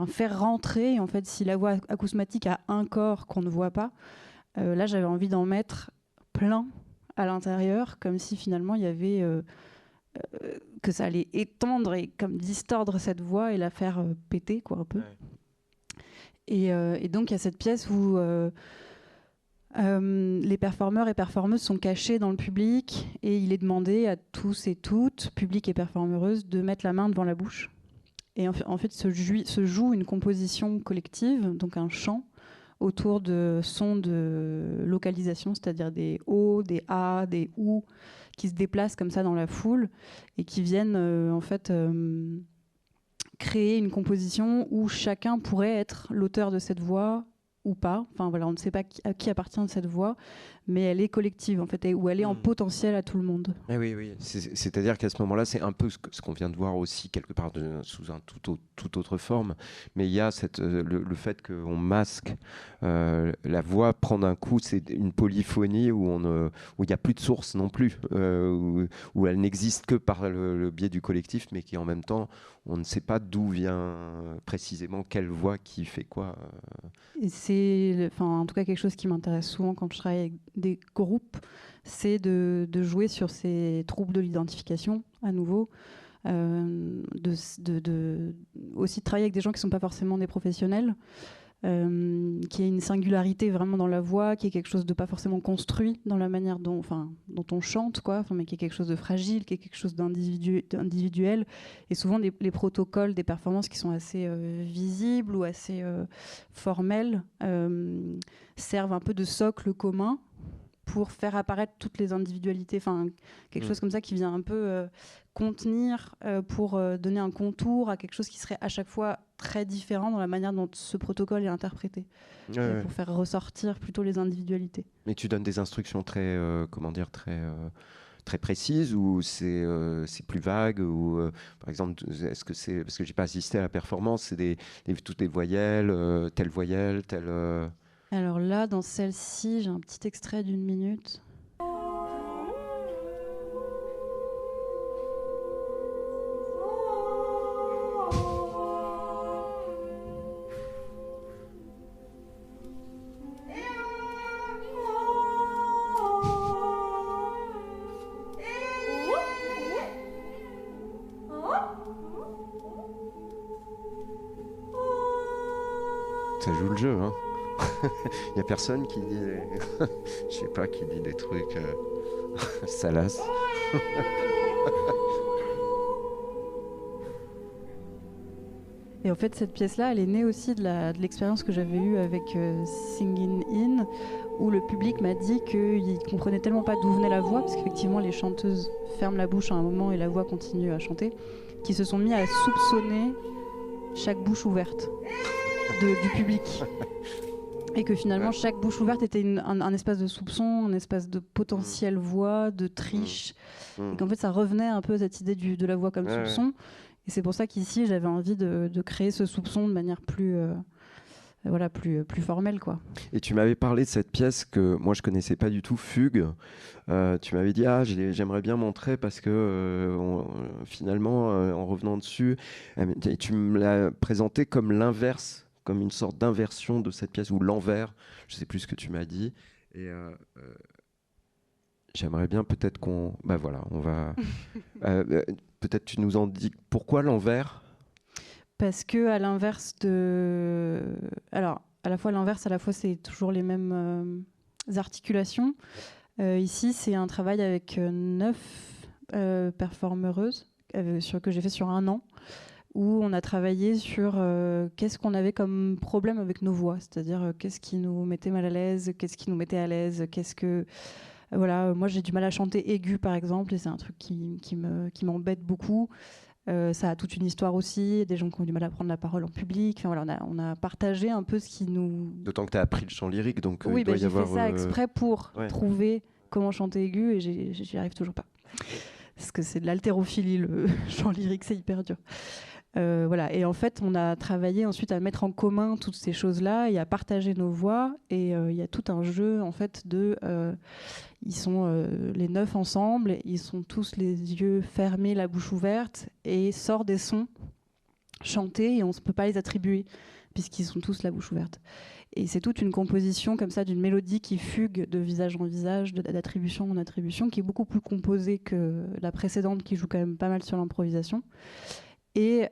faire rentrer, en fait, si la voix acousmatique a un corps qu'on ne voit pas, là j'avais envie d'en mettre plein à l'intérieur, comme si finalement il y avait que ça allait étendre et comme distordre cette voix et la faire péter, quoi, un peu. Ouais. Et donc il y a cette pièce où les performeurs et performeuses sont cachés dans le public et il est demandé à tous et toutes, public et performeuses, de mettre la main devant la bouche. Et en fait se joue une composition collective, donc un chant, autour de sons de localisation, c'est-à-dire des O, des A, des OU, qui se déplacent comme ça dans la foule et qui viennent en fait... créer une composition où chacun pourrait être l'auteur de cette voix ou pas. Enfin voilà, on ne sait pas à qui appartient cette voix, mais elle est collective en fait, où elle est en potentiel à tout le monde. Eh oui, oui. C'est-à-dire qu'à ce moment-là, c'est un peu ce qu'on vient de voir aussi quelque part sous un toute autre forme. Mais il y a le fait qu'on masque la voix, prend d'un coup, c'est une polyphonie où il n'y a plus de source non plus, où elle n'existe que par le biais du collectif, mais qui en même temps, on ne sait pas d'où vient précisément quelle voix qui fait quoi. Et c'est en tout cas quelque chose qui m'intéresse souvent quand je travaille avec des groupes, c'est de jouer sur ces troubles de l'identification à nouveau, aussi de travailler avec des gens qui ne sont pas forcément des professionnels, qui a une singularité vraiment dans la voix, qui est quelque chose de pas forcément construit dans la manière dont on chante, quoi, mais qui est quelque chose de fragile, qui est quelque chose d'individuel. Et souvent, les protocoles des performances qui sont assez visibles ou assez formels servent un peu de socle commun pour faire apparaître toutes les individualités, quelque chose comme ça qui vient un peu contenir pour donner un contour à quelque chose qui serait à chaque fois très différent dans la manière dont ce protocole est interprété, pour faire ressortir plutôt les individualités. Mais tu donnes des instructions très précises, ou c'est plus vague, ou par exemple, est-ce que c'est, parce que j'ai pas assisté à la performance, c'est toutes les voyelles, telle voyelle, telle... Alors là, dans celle-ci, j'ai un petit extrait d'1 minute. Ça joue le jeu, hein. Il n'y a personne qui dit je sais pas, qui dit des trucs salaces. Et en fait, cette pièce-là, elle est née aussi de l'expérience que j'avais eue avec Singin' In, où le public m'a dit qu'il ne comprenait tellement pas d'où venait la voix, parce qu'effectivement, les chanteuses ferment la bouche à un moment et la voix continue à chanter, qu'ils se sont mis à soupçonner chaque bouche ouverte du public. Et que finalement, chaque bouche ouverte était un espace de soupçon, un espace de potentielle voix, de triche. Et qu'en fait, ça revenait un peu à cette idée de la voix comme soupçon. Et c'est pour ça qu'ici, j'avais envie de créer ce soupçon de manière plus formelle, quoi. Et tu m'avais parlé de cette pièce que moi, je connaissais pas du tout, Fugue. Tu m'avais dit, j'aimerais bien montrer parce que finalement, en revenant dessus, tu me l'as présenté comme l'inverse, comme une sorte d'inversion de cette pièce, ou l'envers, je sais plus ce que tu m'as dit. Et j'aimerais bien peut-être qu'on... Bah voilà, on va... peut-être tu nous en dis pourquoi l'envers ? Parce que à l'inverse de... Alors, à la fois l'inverse, à la fois c'est toujours les mêmes articulations. Ici, c'est un travail avec 9 performeuses que j'ai fait sur 1 an, où on a travaillé sur qu'est-ce qu'on avait comme problème avec nos voix, c'est-à-dire qu'est-ce qui nous mettait mal à l'aise, qu'est-ce qui nous mettait à l'aise, qu'est-ce que... Voilà, moi j'ai du mal à chanter aigu par exemple, et c'est un truc qui m'embête beaucoup. Ça a toute une histoire aussi, des gens qui ont du mal à prendre la parole en public. Enfin, voilà, on a partagé un peu ce qui nous... D'autant que tu as appris le chant lyrique, donc oui, il doit y j'ai avoir... fait ça exprès pour trouver comment chanter aigu, et j'y arrive toujours pas. Parce que c'est de l'haltérophilie, le chant lyrique, c'est hyper dur. Voilà. Et en fait, on a travaillé ensuite à mettre en commun toutes ces choses-là et à partager nos voix. Et il y a tout un jeu en fait ils sont les 9 ensemble, ils sont tous les yeux fermés, la bouche ouverte, et sortent des sons chantés et on ne peut pas les attribuer puisqu'ils sont tous la bouche ouverte. Et c'est toute une composition comme ça d'une mélodie qui fugue de visage en visage, d'attribution en attribution, qui est beaucoup plus composée que la précédente qui joue quand même pas mal sur l'improvisation. Et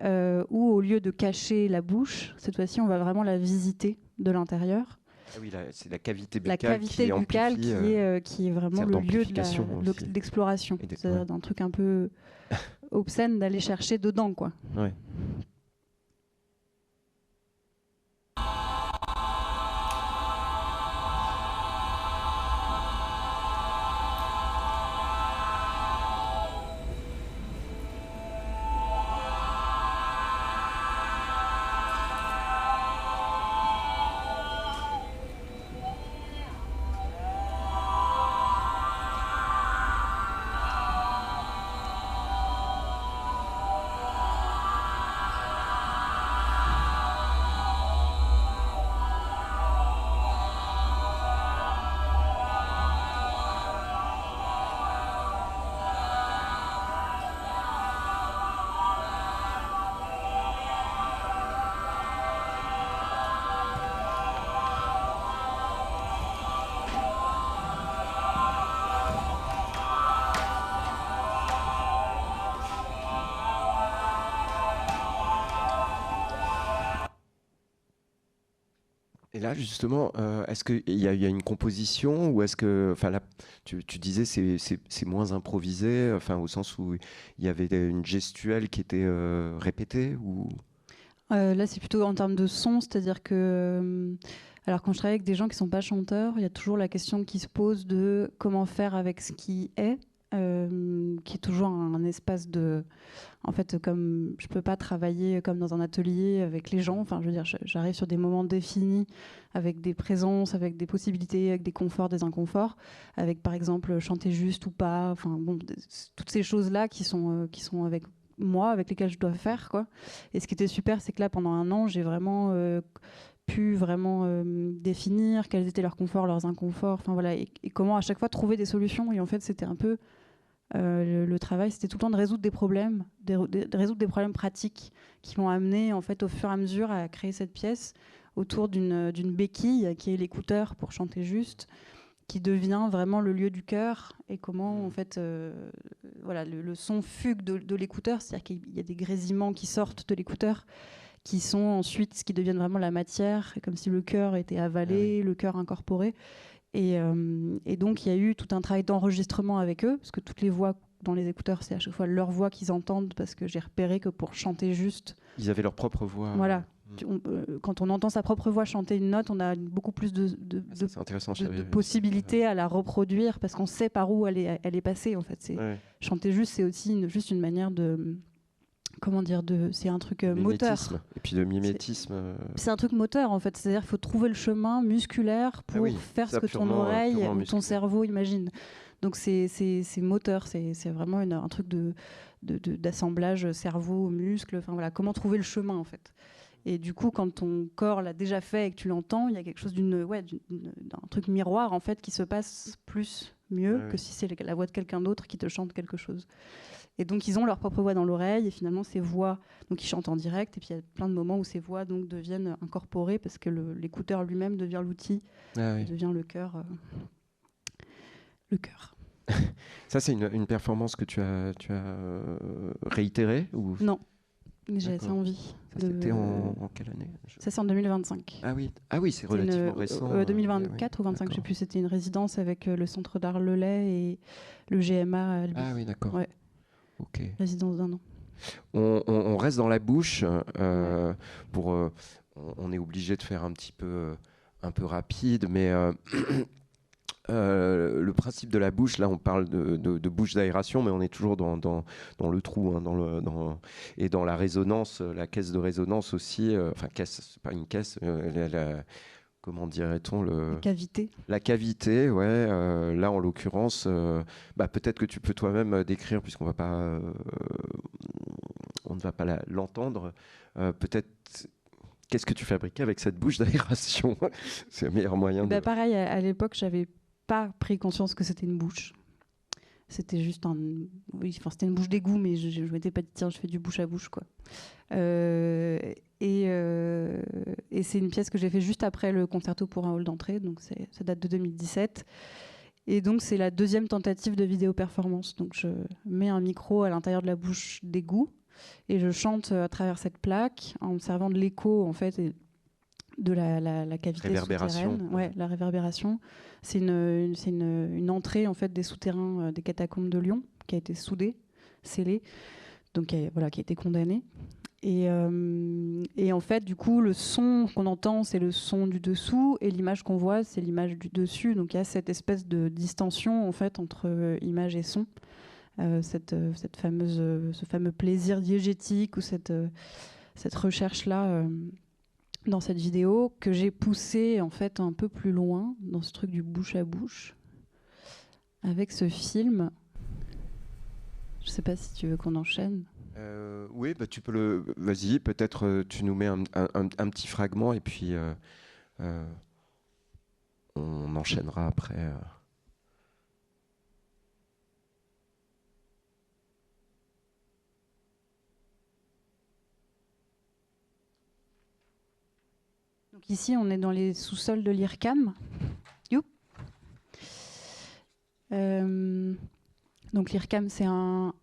où au lieu de cacher la bouche, cette fois-ci on va vraiment la visiter de l'intérieur. Ah oui, c'est la cavité buccale qui est vraiment le lieu de l'exploration. C'est-à-dire d'un truc un peu obscène d'aller chercher dedans, quoi. Ouais. Et là, justement, est-ce qu'il y a une composition ou est-ce que, enfin, là, tu disais c'est moins improvisé, enfin, au sens où il y avait une gestuelle qui était répétée ou... Là, c'est plutôt en termes de son, c'est-à-dire que, alors quand je travaille avec des gens qui sont pas chanteurs, il y a toujours la question qui se pose de comment faire avec ce qui est toujours un espace de... En fait, comme je peux pas travailler comme dans un atelier avec les gens, enfin, je veux dire, j'arrive sur des moments définis avec des présences, avec des possibilités, avec des conforts, des inconforts, avec par exemple chanter juste ou pas, enfin bon, toutes ces choses-là qui sont avec moi, avec lesquelles je dois faire, quoi. Et ce qui était super, c'est que là, pendant 1 an, j'ai vraiment pu vraiment définir quels étaient leurs conforts, leurs inconforts, enfin voilà, et comment à chaque fois trouver des solutions. Et en fait, c'était un peu le travail, c'était tout le temps de résoudre des problèmes, de résoudre des problèmes pratiques qui m'ont amené en fait au fur et à mesure à créer cette pièce autour d'une béquille qui est l'écouteur pour chanter juste, qui devient vraiment le lieu du cœur, et comment en fait voilà, le son fugue de l'écouteur, c'est-à-dire qu'il y a des grésillements qui sortent de l'écouteur qui sont ensuite ce qui deviennent vraiment la matière, comme si le cœur était avalé, le cœur incorporé. Et donc il y a eu tout un travail d'enregistrement avec eux, parce que toutes les voix dans les écouteurs, c'est à chaque fois leur voix qu'ils entendent, parce que j'ai repéré que pour chanter juste, Ils avaient leur propre voix. Voilà. Quand on entend sa propre voix chanter une note, on a beaucoup plus C'est intéressant, de possibilités à la reproduire parce qu'on sait par où elle est passée. En fait, chanter juste, c'est aussi juste une manière de, comment dire, c'est un truc moteur. Et puis de mimétisme. C'est un truc moteur en fait, c'est-à-dire qu'il faut trouver le chemin musculaire pour faire ce que ton oreille ou ton cerveau imagine. Donc c'est moteur, c'est vraiment un truc d'assemblage cerveau-muscle. Enfin voilà, comment trouver le chemin en fait. Et du coup, quand ton corps l'a déjà fait et que tu l'entends, il y a quelque chose d'un truc miroir en fait qui se passe mieux que si c'est la voix de quelqu'un d'autre qui te chante quelque chose. Et donc ils ont leur propre voix dans l'oreille et finalement ces voix, donc ils chantent en direct et puis il y a plein de moments où ces voix donc deviennent incorporées parce que l'écouteur lui-même devient l'outil, devient le cœur. Le cœur. Ça c'est une performance que tu as réitérée ou... Non. J'ai assez envie. C'était en quelle année? Ça, c'est en 2025. Ah oui, c'est relativement récent. 2024 ou 25, je ne sais plus. C'était une résidence avec le Centre d'Art Lelay et le GMA à Albi. Ah oui, d'accord. Ouais. Ok. Résidence d'1 an. On reste dans la bouche. On est obligé de faire un peu rapide, mais... le principe de la bouche, là on parle de bouche d'aération, mais on est toujours dans le trou, hein, et dans la résonance, la caisse de résonance aussi, enfin caisse, c'est pas une caisse, comment dirait-on La cavité. La cavité, ouais. Là en l'occurrence, peut-être que tu peux toi-même décrire, puisqu'on va pas, on ne va pas l'entendre, peut-être. Qu'est-ce que tu fabriquais avec cette bouche d'aération? C'est le meilleur moyen de... Pareil, à l'époque, j'avais pas pris conscience que c'était une bouche. C'était juste c'était une bouche d'égout, mais je m'étais pas dit tiens, je fais du bouche à bouche quoi. Et c'est une pièce que j'ai fait juste après le concerto pour un hall d'entrée, donc ça date de 2017. Et donc c'est la deuxième tentative de vidéo performance. Donc je mets un micro à l'intérieur de la bouche d'égout et je chante à travers cette plaque en me servant de l'écho en fait. De la cavité souterraine, la réverbération. C'est une entrée en fait des souterrains des catacombes de Lyon qui a été soudée, scellée, donc qui a été condamnée. Et en fait, du coup, le son qu'on entend, c'est le son du dessous, et l'image qu'on voit, c'est l'image du dessus. Donc il y a cette espèce de distension en fait entre image et son, ce fameux plaisir diégétique ou cette recherche là. Dans cette vidéo que j'ai poussé en fait un peu plus loin dans ce truc du bouche à bouche avec ce film. Je sais pas si tu veux qu'on enchaîne. Oui, tu peux vas-y, peut-être tu nous mets un petit fragment et puis on enchaînera après. Donc ici, on est dans les sous-sols de l'IRCAM. Donc l'IRCAM, c'est un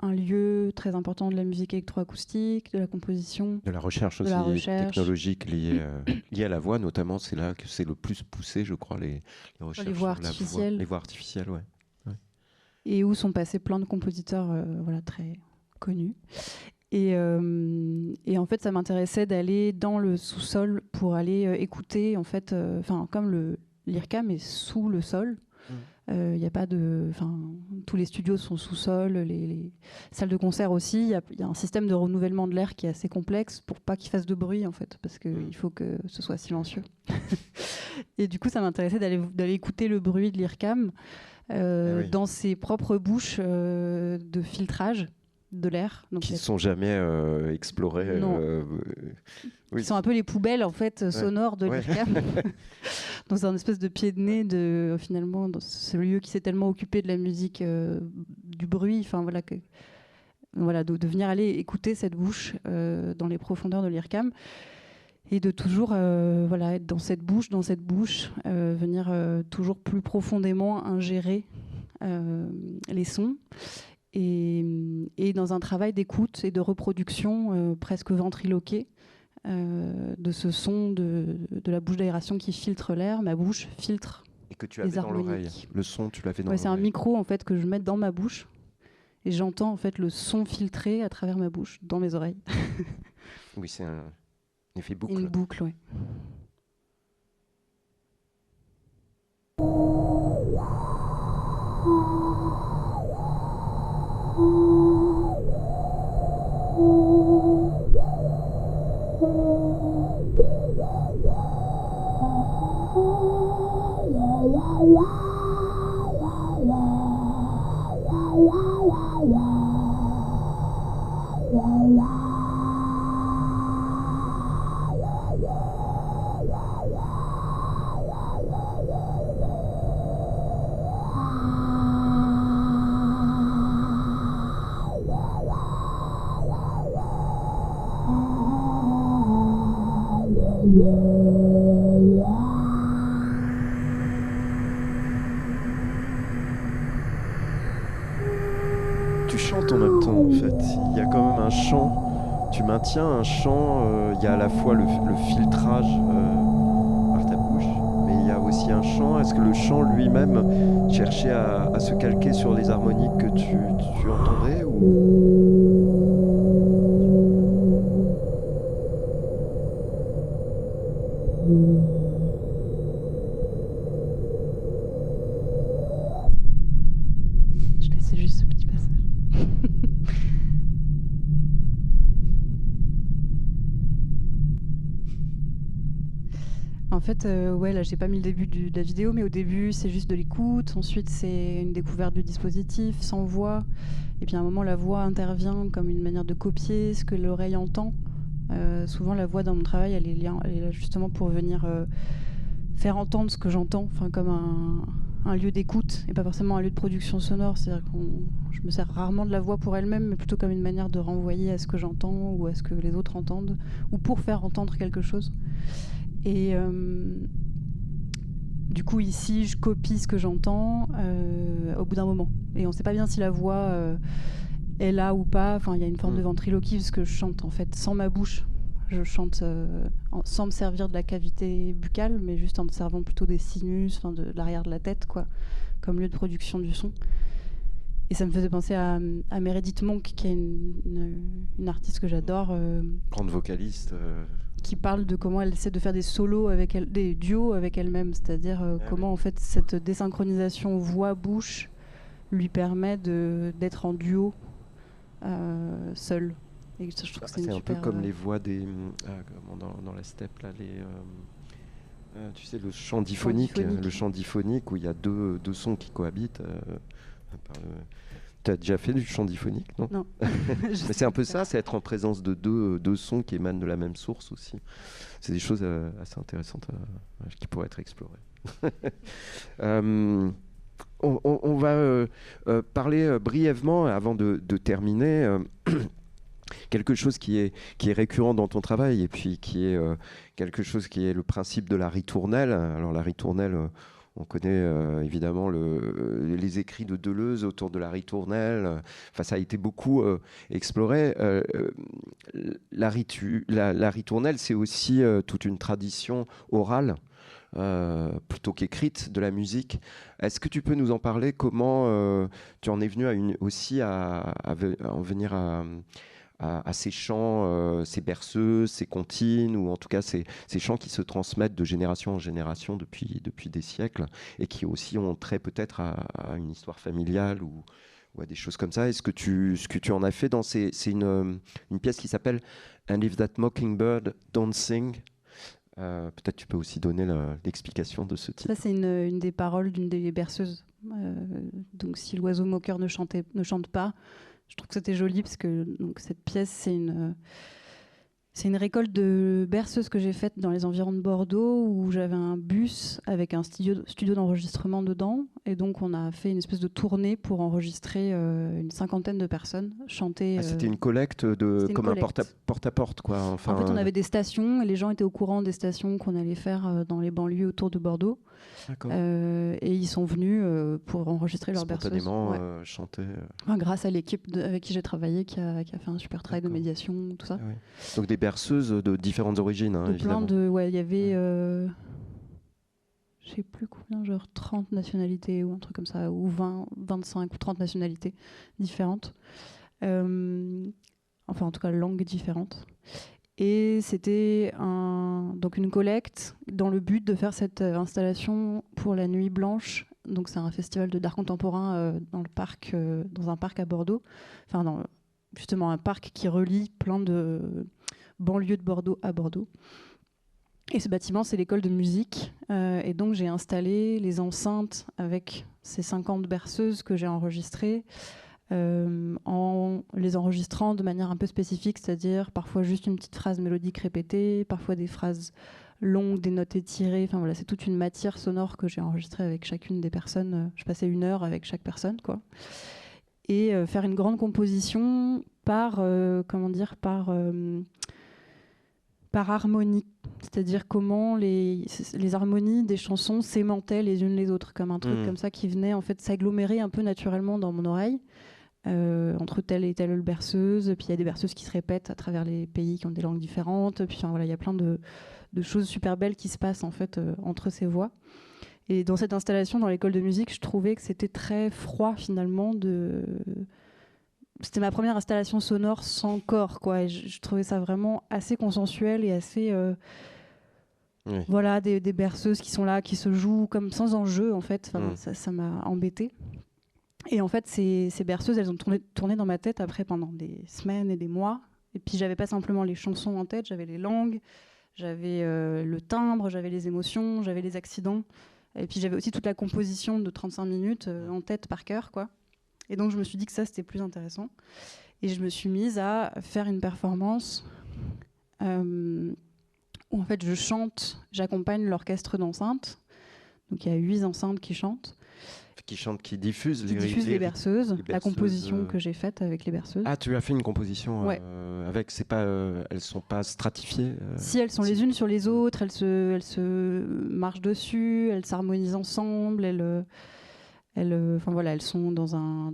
lieu très important de la musique électroacoustique, de la composition, de la recherche aussi technologique liée à la voix, notamment. C'est là que c'est le plus poussé, je crois, les recherches les voix artificielles. Les voix artificielles, ouais. Et où sont passés plein de compositeurs très connus. Et en fait, ça m'intéressait d'aller dans le sous-sol pour aller écouter, en fait, comme l'IRCAM est sous le sol. Y a pas tous les studios sont sous-sol, les salles de concert aussi. Il y a un système de renouvellement de l'air qui est assez complexe pour pas qu'il fasse de bruit, en fait, parce qu'il faut que ce soit silencieux. Et du coup, ça m'intéressait d'aller écouter le bruit de l'IRCAM dans ses propres bouches de filtrage de l'air. Donc, qui ne sont jamais explorés. Qui sont un peu les poubelles en fait sonores de l'IRCAM. Donc c'est un espèce de pied de nez finalement dans ce lieu qui s'est tellement occupé de la musique, du bruit, de venir aller écouter cette bouche dans les profondeurs de l'IRCAM et de toujours être dans cette bouche, venir toujours plus profondément ingérer les sons. Et dans un travail d'écoute et de reproduction presque ventriloqué de ce son de la bouche d'aération qui filtre l'air. Ma bouche filtre et que tu avais dans l'oreille. Le son, tu l'avais dans l'oreille. C'est un micro en fait que je mets dans ma bouche et j'entends en fait le son filtré à travers ma bouche dans mes oreilles. Oui, c'est un effet boucle. Une boucle, oui. Tu chantes en même temps, en fait. Il y a quand même un chant. Tu maintiens un chant. Il y a à la fois le filtrage par ta bouche, mais il y a aussi un chant. Est-ce que le chant lui-même cherchait à se calquer sur les harmoniques que tu entendais ou... Je laissais juste ce petit passage. En fait, ouais, là, j'ai pas mis le début de la vidéo, mais au début, c'est juste de l'écoute. Ensuite, c'est une découverte du dispositif sans voix. Et puis à un moment, la voix intervient comme une manière de copier ce que l'oreille entend. Souvent, la voix dans mon travail, elle est là justement pour venir faire entendre ce que j'entends, enfin comme un lieu d'écoute et pas forcément un lieu de production sonore. C'est-à-dire que je me sers rarement de la voix pour elle-même, mais plutôt comme une manière de renvoyer à ce que j'entends ou à ce que les autres entendent, ou pour faire entendre quelque chose. Et du coup, ici, je copie ce que j'entends au bout d'un moment. Et on ne sait pas bien si la voix est là ou pas. Enfin, il y a une forme de ventriloquie parce que je chante en fait sans ma bouche. Je chante sans me servir de la cavité buccale, mais juste en me servant plutôt des sinus, de l'arrière de la tête, quoi, comme lieu de production du son. Et ça me faisait penser à Meredith Monk, qui est une artiste que j'adore. Grande vocaliste. Qui parle de comment elle essaie de faire des solos avec elle, des duos avec elle-même, c'est-à-dire comment en fait cette désynchronisation voix-bouche lui permet d'être en duo seule. Et je trouve que c'est un peu comme les voix des dans la steppe là, tu sais, le chant diphonique, le chant diphonique où il y a deux sons qui cohabitent. Tu as déjà fait du chant diphonique, non? Non. Mais c'est un peu ça, c'est être en présence de deux sons qui émanent de la même source aussi. C'est des choses assez intéressantes qui pourraient être explorées. On va parler brièvement, avant de terminer, quelque chose qui est récurrent dans ton travail et puis qui est quelque chose qui est le principe de la ritournelle. Alors la ritournelle... on connaît évidemment les écrits de Deleuze autour de la ritournelle. Enfin, ça a été beaucoup exploré. La ritournelle, c'est aussi toute une tradition orale, plutôt qu'écrite, de la musique. Est-ce que tu peux nous en parler? Comment tu en es venu aussi à en venir à ces chants, ces berceuses, ces comptines, ou en tout cas ces chants qui se transmettent de génération en génération depuis des siècles et qui aussi ont trait peut-être à une histoire familiale ou à des choses comme ça. Est-ce que tu en as fait dans c'est une pièce qui s'appelle And If That Mockingbird Don't Sing. Peut-être tu peux aussi donner l'explication de ce titre. Ça, c'est une des paroles d'une des berceuses. Donc si l'oiseau moqueur ne chante pas, je trouve que c'était joli parce que donc, cette pièce, c'est une récolte de berceuses que j'ai faite dans les environs de Bordeaux où j'avais un bus avec un studio d'enregistrement dedans. Et donc, on a fait une espèce de tournée pour enregistrer une 50aine de personnes chanter. C'était une collecte comme un porte-à-porte, quoi. Enfin, en fait, on avait des stations et les gens étaient au courant des stations qu'on allait faire dans les banlieues autour de Bordeaux. Et ils sont venus pour enregistrer leurs berceuses. Spontanément chanter. Enfin, grâce à l'équipe avec qui j'ai travaillé qui a fait un super travail de médiation, tout ça. Ah oui. Donc des berceuses de différentes origines, évidemment. Il y avait, je sais plus combien, genre 30 nationalités ou un truc comme ça, ou 20, 25 ou 30 nationalités différentes. Enfin, en tout cas, langues différentes. Et c'était donc une collecte dans le but de faire cette installation pour la Nuit Blanche. Donc c'est un festival d'art contemporain dans un parc à Bordeaux. Enfin, justement un parc qui relie plein de banlieues de Bordeaux à Bordeaux. Et ce bâtiment, c'est l'école de musique. Et donc j'ai installé les enceintes avec ces 50 berceuses que j'ai enregistrées. En les enregistrant de manière un peu spécifique, c'est-à-dire parfois juste une petite phrase mélodique répétée, parfois des phrases longues, des notes étirées. Enfin voilà, c'est toute une matière sonore que j'ai enregistrée avec chacune des personnes. Je passais 1 heure avec chaque personne, quoi. Et faire une grande composition par harmonie, c'est-à-dire comment les harmonies des chansons s'aimantaient les unes les autres, comme un truc comme ça qui venait en fait s'agglomérer un peu naturellement dans mon oreille. Entre telle et telle berceuse, puis il y a des berceuses qui se répètent à travers les pays qui ont des langues différentes, puis voilà, il y a plein de choses super belles qui se passent en fait entre ces voix. Et dans cette installation dans l'école de musique, je trouvais que c'était très froid finalement. C'était ma première installation sonore sans corps, quoi. Et je trouvais ça vraiment assez consensuel et assez Oui. voilà, des berceuses qui sont là, qui se jouent comme sans enjeu en fait. Enfin, ça m'a embêtée. Et en fait, ces berceuses, elles ont tourné dans ma tête après pendant des semaines et des mois. Et puis, j'avais pas simplement les chansons en tête, j'avais les langues, j'avais le timbre, j'avais les émotions, j'avais les accidents. Et puis, j'avais aussi toute la composition de 35 minutes en tête par cœur, quoi. Et donc, je me suis dit que ça, c'était plus intéressant. Et je me suis mise à faire une performance où, en fait, je chante, j'accompagne l'orchestre d'enceintes. Donc, il y a 8 enceintes qui chantent. Qui diffuse les berceuses, la composition que j'ai faite avec les berceuses. Ah, tu as fait une composition ouais. Avec, c'est pas, elles sont pas stratifiées Si, elles sont les unes sur les autres, elles se marchent dessus, elles s'harmonisent ensemble, enfin voilà, elles sont dans un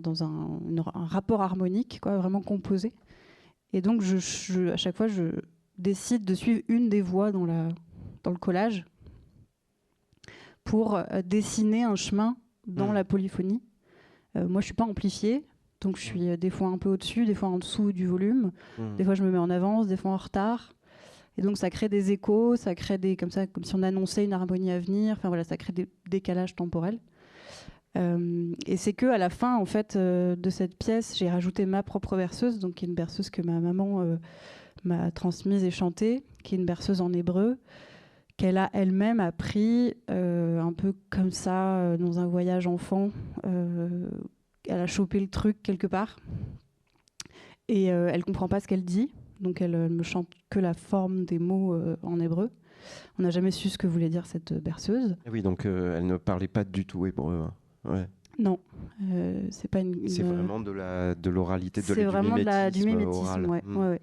rapport harmonique, quoi, vraiment composé. Et donc, à chaque fois, je décide de suivre une des voix dans le collage pour dessiner un chemin dans la polyphonie. Moi, je suis pas amplifiée, donc je suis des fois un peu au-dessus, des fois en dessous du volume. Des fois, je me mets en avance, des fois en retard. Et donc, ça crée des échos, ça crée comme si on annonçait une harmonie à venir. Enfin voilà, ça crée des décalages temporels. Et c'est que à la fin, en fait, de cette pièce, j'ai rajouté ma propre berceuse, donc qui est une berceuse que ma maman m'a transmise et chantée, qui est une berceuse en hébreu, qu'elle a elle-même appris un peu comme ça dans un voyage enfant. Elle a chopé le truc quelque part et elle comprend pas ce qu'elle dit, donc elle me chante que la forme des mots en hébreu. On n'a jamais su ce que voulait dire cette berceuse. Oui, donc elle ne parlait pas du tout hébreu. Ouais. Non, c'est pas c'est vraiment de l'oralité, c'est vraiment du mimétisme. Ouais.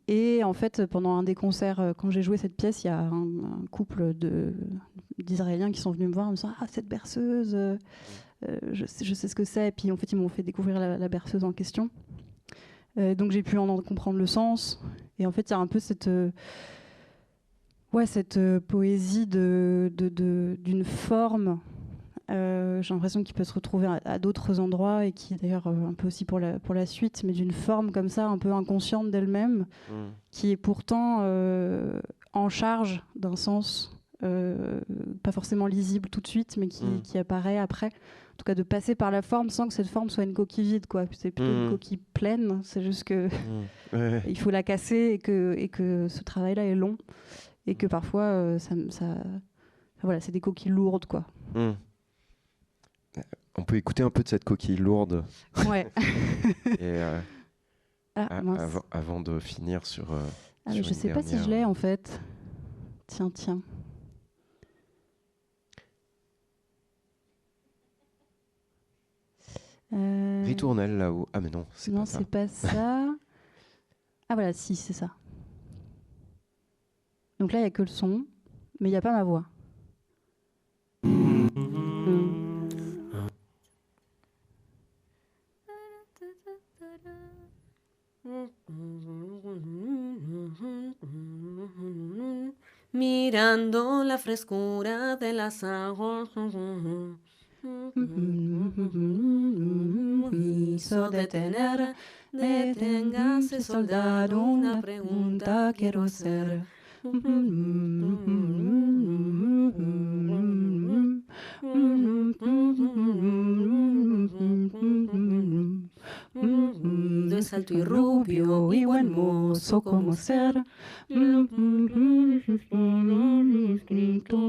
Et en fait, pendant un des concerts, quand j'ai joué cette pièce, il y a un couple d'Israéliens qui sont venus me voir en me disant « Ah, cette berceuse, je sais ce que c'est ». Et puis en fait, ils m'ont fait découvrir la berceuse en question. Donc j'ai pu en comprendre le sens. Et en fait, il y a un peu cette poésie d'une forme. J'ai l'impression qu'il peut se retrouver à d'autres endroits et qui d'ailleurs un peu aussi pour la suite, mais d'une forme comme ça un peu inconsciente d'elle-même, qui est pourtant en charge d'un sens pas forcément lisible tout de suite, mais qui apparaît après. En tout cas, de passer par la forme sans que cette forme soit une coquille vide, quoi. C'est plutôt une coquille pleine. C'est juste que il faut la casser et que ce travail-là est long et que parfois voilà, c'est des coquilles lourdes, quoi. On peut écouter un peu de cette coquille lourde. Ouais. Et avant de finir sur. Je sais pas si je l'ai en fait. Tiens. Ritournelle là-haut. Ah mais non, c'est pas ça. Non, c'est pas ça. Ah voilà, si, c'est ça. Donc là, il n'y a que le son, mais il n'y a pas ma voix. Mirando la frescura de las aguas, Hizo detener, deténgase soldado, una pregunta quiero hacer. Es alto y rubio y buen mozo como ser.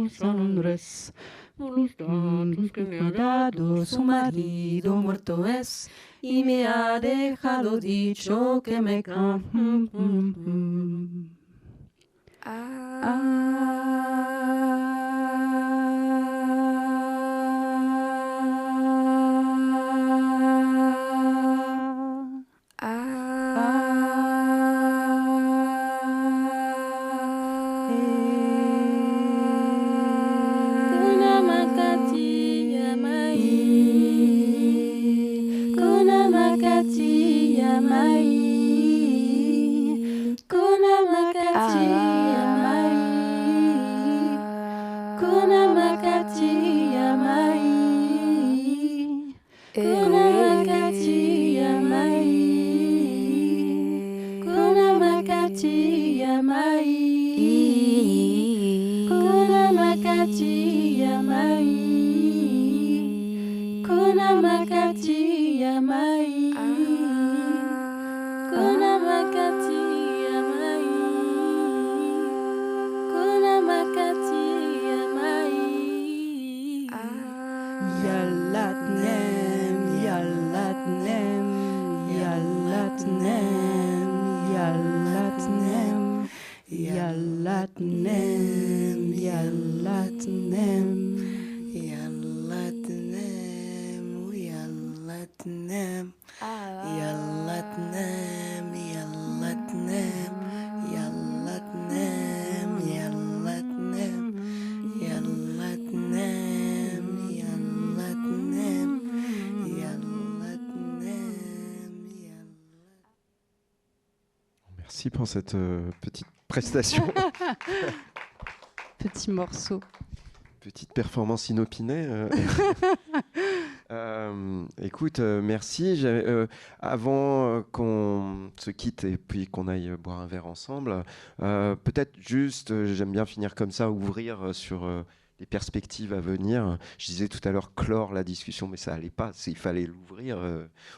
Son hombres. Que me ha dado su marido muerto es y me ha dejado dicho que me Merci pour cette petite prestation. Petit morceau. Petite performance inopinée. Écoute, merci. Avant qu'on se quitte et puis qu'on aille boire un verre ensemble, peut-être juste, j'aime bien finir comme ça, ouvrir sur les perspectives à venir. Je disais tout à l'heure clore la discussion, mais ça allait pas. Il fallait l'ouvrir.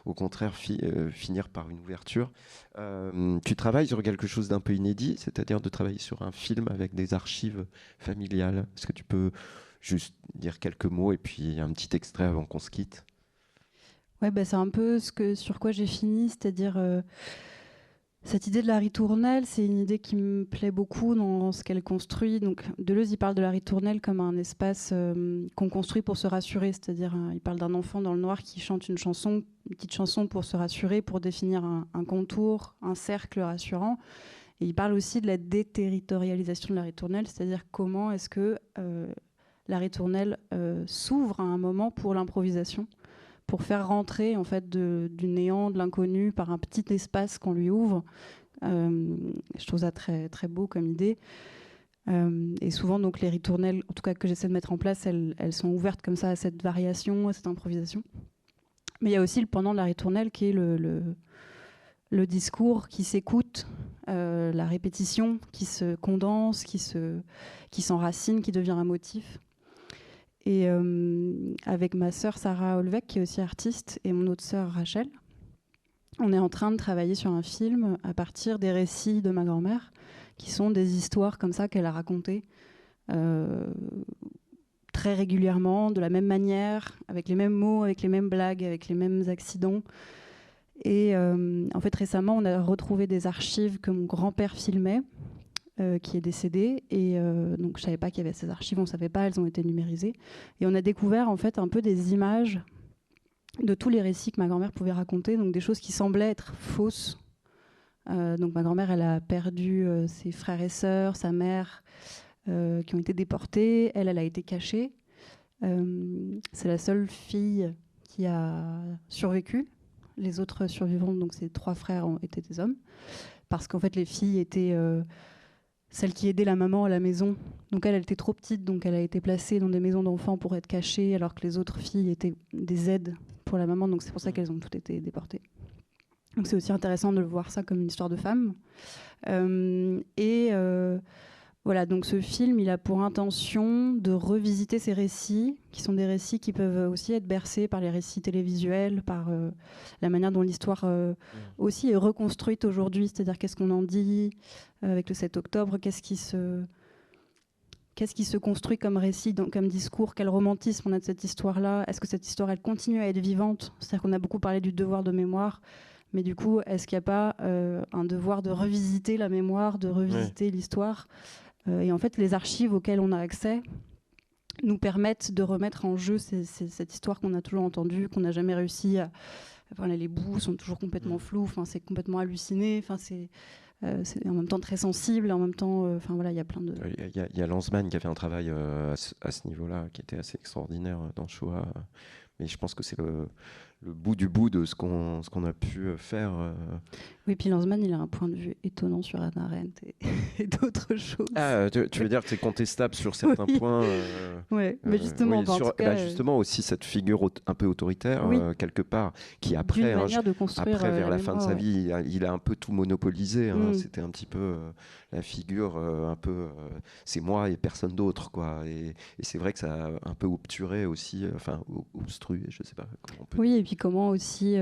Au contraire, finir par une ouverture. Tu travailles sur quelque chose d'un peu inédit, c'est-à-dire de travailler sur un film avec des archives familiales. Est-ce que tu peux juste dire quelques mots et puis un petit extrait avant qu'on se quitte? Ouais, c'est un peu sur quoi j'ai fini, c'est-à-dire cette idée de la ritournelle, c'est une idée qui me plaît beaucoup dans ce qu'elle construit. Donc Deleuze, il parle de la ritournelle comme un espace qu'on construit pour se rassurer, c'est-à-dire il parle d'un enfant dans le noir qui chante une petite chanson pour se rassurer, pour définir un contour, un cercle rassurant. Et il parle aussi de la déterritorialisation de la ritournelle, c'est-à-dire comment est-ce que la ritournelle s'ouvre à un moment pour l'improvisation, pour faire rentrer en fait du néant, de l'inconnu, par un petit espace qu'on lui ouvre. Je trouve ça très, très beau comme idée. Et souvent, donc, les ritournelles, en tout cas que j'essaie de mettre en place, elles sont ouvertes comme ça à cette variation, à cette improvisation. Mais il y a aussi le pendant de la ritournelle qui est le discours qui s'écoute, la répétition qui se condense, qui s'enracine, qui devient un motif. Et avec ma sœur Sarah Olvec, qui est aussi artiste, et mon autre sœur Rachel, on est en train de travailler sur un film à partir des récits de ma grand-mère, qui sont des histoires comme ça qu'elle a racontées très régulièrement, de la même manière, avec les mêmes mots, avec les mêmes blagues, avec les mêmes accidents. Et en fait, récemment, on a retrouvé des archives que mon grand-père filmait, qui est décédé, et donc je savais pas qu'il y avait ces archives, on savait pas, elles ont été numérisées, et on a découvert en fait un peu des images de tous les récits que ma grand-mère pouvait raconter, donc des choses qui semblaient être fausses. Donc ma grand-mère, elle a perdu ses frères et sœurs, sa mère, qui ont été déportés, elle a été cachée. C'est la seule fille qui a survécu. Les autres survivants, donc ses 3 frères, ont été des hommes, parce qu'en fait les filles étaient celle qui aidait la maman à la maison. Donc elle était trop petite, donc elle a été placée dans des maisons d'enfants pour être cachée, alors que les autres filles étaient des aides pour la maman, donc c'est pour ça qu'elles ont toutes été déportées. Donc c'est aussi intéressant de voir ça comme une histoire de femme. Voilà, donc ce film, il a pour intention de revisiter ces récits, qui sont des récits qui peuvent aussi être bercés par les récits télévisuels, par la manière dont l'histoire aussi est reconstruite aujourd'hui, c'est-à-dire qu'est-ce qu'on en dit avec le 7 octobre, qu'est-ce qui se construit comme récit, donc, comme discours, quel romantisme on a de cette histoire-là, est-ce que cette histoire, elle continue à être vivante, c'est-à-dire qu'on a beaucoup parlé du devoir de mémoire, mais du coup, est-ce qu'il n'y a pas un devoir de revisiter la mémoire, de revisiter l'histoire et en fait, les archives auxquelles on a accès nous permettent de remettre en jeu cette histoire qu'on a toujours entendue, qu'on n'a jamais réussi à... Enfin, les bouts sont toujours complètement flous, enfin, c'est complètement halluciné, enfin, c'est en même temps très sensible, en même temps, enfin voilà, il y a plein de... Il y a Lanzmann qui a fait un travail à ce niveau-là, qui était assez extraordinaire dans Shoah. Mais je pense que c'est le bout du bout de ce qu'on a pu faire. Oui, puis Lanzmann, il a un point de vue étonnant sur Hannah Arendt et d'autres choses. Ah, tu veux dire que c'est contestable sur certains points Oui, mais justement, oui, en tout cas, justement aussi cette figure un peu autoritaire, quelque part, qui après, vers la fin de sa vie, il a un peu tout monopolisé. C'était un petit peu la figure, un peu, c'est moi et personne d'autre, quoi. Et c'est vrai que ça a un peu obturé aussi, enfin, obstrué, je sais pas comment on peut oui, dire. et puis comment aussi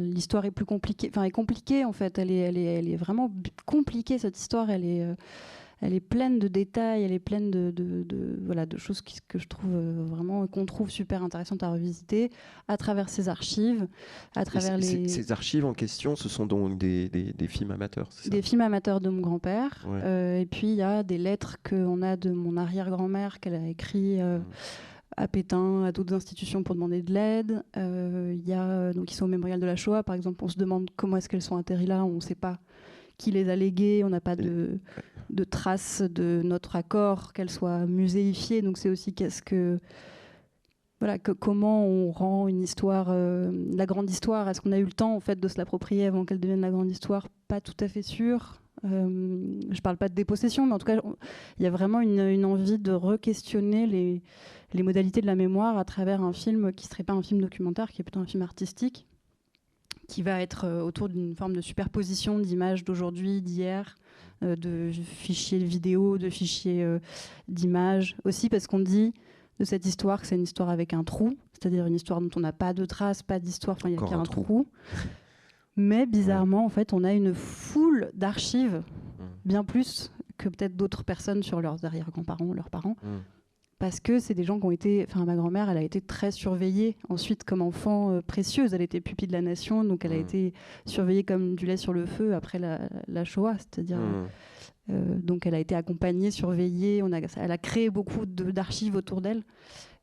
l'histoire est plus compliquée, enfin, est compliquée en fait, elle est vraiment compliquée cette histoire, elle est pleine de détails, elle est pleine de choses que je trouve vraiment, qu'on trouve super intéressantes à revisiter à travers ces archives, à travers ces archives en question, ce sont donc des films amateurs, c'est ça ? Des films amateurs de mon grand-père, et puis il y a des lettres qu'on a de mon arrière-grand-mère qu'elle a écrites à Pétain, à d'autres institutions pour demander de l'aide. Il y a donc ils sont au mémorial de la Shoah, par exemple. On se demande comment est-ce qu'elles sont atterries là. On ne sait pas qui les a léguées. On n'a pas de traces de notre accord qu'elles soient muséifiées. Donc c'est aussi comment on rend une histoire, la grande histoire. Est-ce qu'on a eu le temps en fait de se l'approprier avant qu'elle devienne la grande histoire ? Pas tout à fait sûr. Je ne parle pas de dépossession, mais en tout cas, il y a vraiment une envie de re-questionner les modalités de la mémoire à travers un film qui ne serait pas un film documentaire, qui est plutôt un film artistique, qui va être autour d'une forme de superposition d'images d'aujourd'hui, d'hier, de fichiers vidéo, de fichiers d'images. Aussi parce qu'on dit de cette histoire que c'est une histoire avec un trou, c'est-à-dire une histoire dont on n'a pas de traces, pas d'histoire, enfin il n'y a qu'un trou. Mais bizarrement, en fait, on a une foule d'archives, bien plus que peut-être d'autres personnes sur leurs arrière-grands-parents, leurs parents, parce que c'est des gens qui ont été... Enfin, ma grand-mère, elle a été très surveillée. Ensuite, comme enfant précieuse, elle était pupille de la nation, donc elle a été surveillée comme du lait sur le feu après la Shoah, c'est-à-dire... donc elle a été accompagnée, surveillée, elle a créé beaucoup d'archives autour d'elle.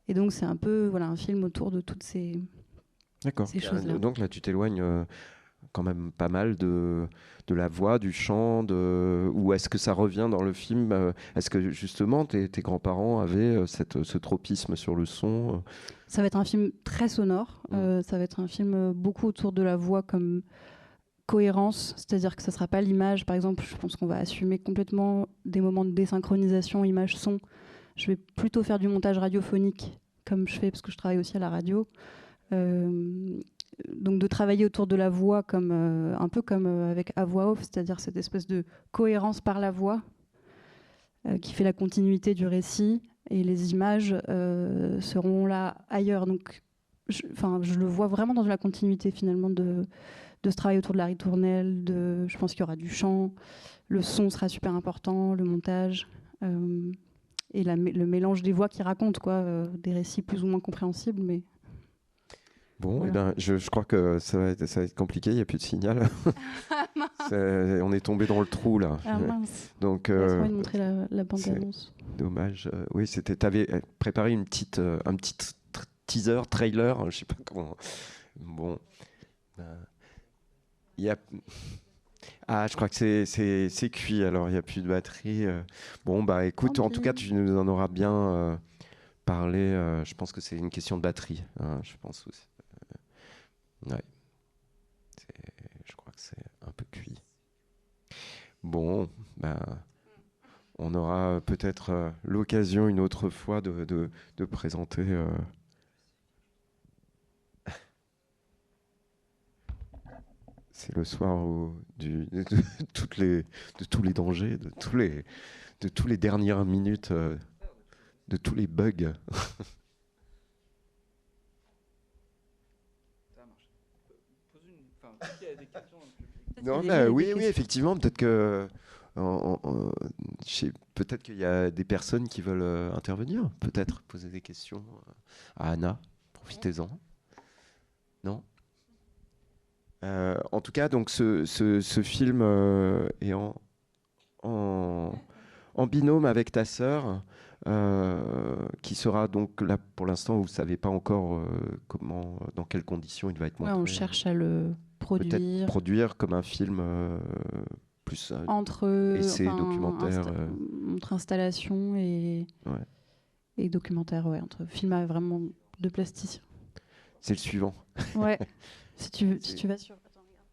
Et donc c'est un peu un film autour de toutes ces choses-là. Donc là, tu t'éloignes... quand même pas mal de la voix, du chant, ou est-ce que ça revient dans le film ? Est-ce que justement tes grands-parents avaient ce tropisme sur le son ? Ça va être un film très sonore, ça va être un film beaucoup autour de la voix comme cohérence, c'est-à-dire que ça ne sera pas l'image. Par exemple, je pense qu'on va assumer complètement des moments de désynchronisation image-son. Je vais plutôt faire du montage radiophonique, comme je fais parce que je travaille aussi à la radio. Donc de travailler autour de la voix comme, un peu comme avec à voix off, c'est-à-dire cette espèce de cohérence par la voix qui fait la continuité du récit, et les images seront là ailleurs. Donc je le vois vraiment dans la continuité finalement de ce travail autour de la ritournelle. Je pense qu'il y aura du chant, le son sera super important, le montage et le mélange des voix qui racontent des récits plus ou moins compréhensibles, mais... Bon, voilà. Eh ben, je crois que ça va être compliqué, il n'y a plus de signal. On est tombé dans le trou là. Ah mince. Donc, on va montrer la bande-annonce. Dommage. Oui, tu avais préparé un petit teaser, trailer, je ne sais pas comment. Bon. Je crois que c'est cuit, alors il n'y a plus de batterie. Bon, bah écoute, en tout cas, tu nous en auras bien parlé. Je pense que c'est une question de batterie, je pense aussi. Ouais. Je crois que c'est un peu cuit. Bon, on aura peut-être l'occasion une autre fois de présenter. C'est le soir de tous les dangers, de tous les dernières minutes, de tous les bugs. Non, oui, effectivement, peut-être que peut-être qu'il y a des personnes qui veulent intervenir, peut-être poser des questions à Anna. Profitez-en. Non. En tout cas, donc ce film est en binôme avec ta sœur, qui sera donc là pour l'instant. Vous ne savez pas encore dans quelles conditions il va être montré. Ouais, on cherche à le produire. Peut-être produire comme un film plus essai, documentaire. Entre installation et documentaire, entre film à vraiment de plasticien. C'est le suivant. Ouais. Si tu vas sur... Attends, regarde.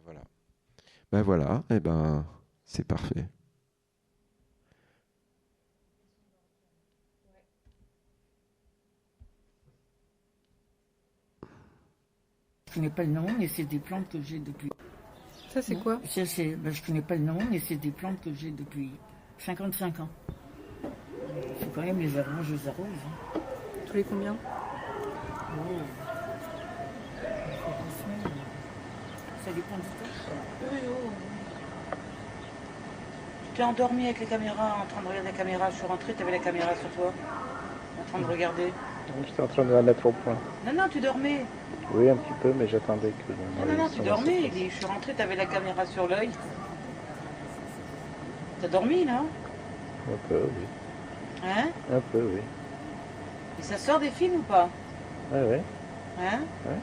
Voilà. Ben voilà, et ben c'est parfait. Je connais pas le nom, mais c'est des plantes que j'ai depuis. Ça, c'est quoi? Je connais pas le nom, mais c'est des plantes que j'ai depuis 55 ans. Il faut quand même les arranger, je les arrose. Tous les combien? Ça dépend du temps. Oui. Tu t'es endormi avec les caméras, en train de regarder la caméra. Je suis rentrée, tu avais la caméra sur toi, en train de regarder. J'étais en train de la mettre au point. Non, tu dormais. Oui, un petit peu, mais j'attendais que... Non, tu dormais. Je suis rentrée, tu avais la caméra sur l'œil. T'as dormi, là? Un peu, oui. Hein? Un peu, oui. Et ça sort des films ou pas? Oui. Hein? Ouais.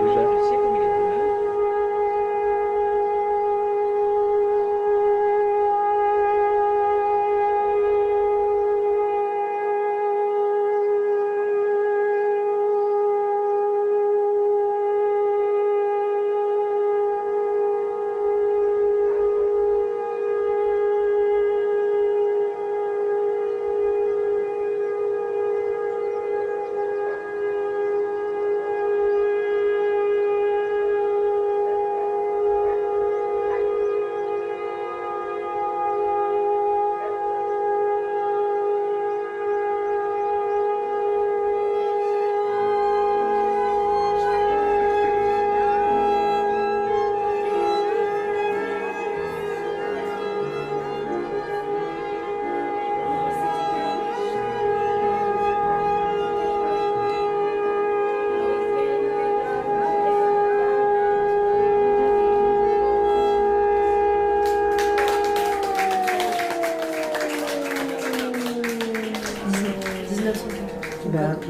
Déjà. Je sais comme il est brumeux.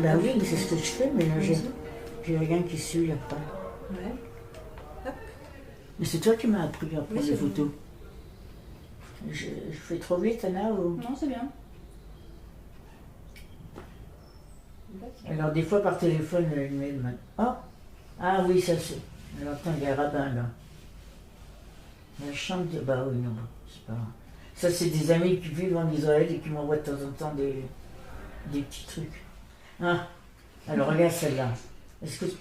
Bah oui, c'est ce que je fais, mais là j'ai rien qui suit après. Ouais. Hop. Mais c'est toi qui m'as appris à prendre des bon. photos. Je fais trop vite, Anna, ou... Non, c'est bien. Alors des fois par téléphone, elle me demande. Oh, ah oui, ça c'est. Alors attends, il y a Rabin là. La chambre de... Bah oui, non, c'est pas grave. Ça c'est des amis qui vivent en Israël et qui m'envoient de temps en temps des petits trucs. Ah, alors regarde celle-là.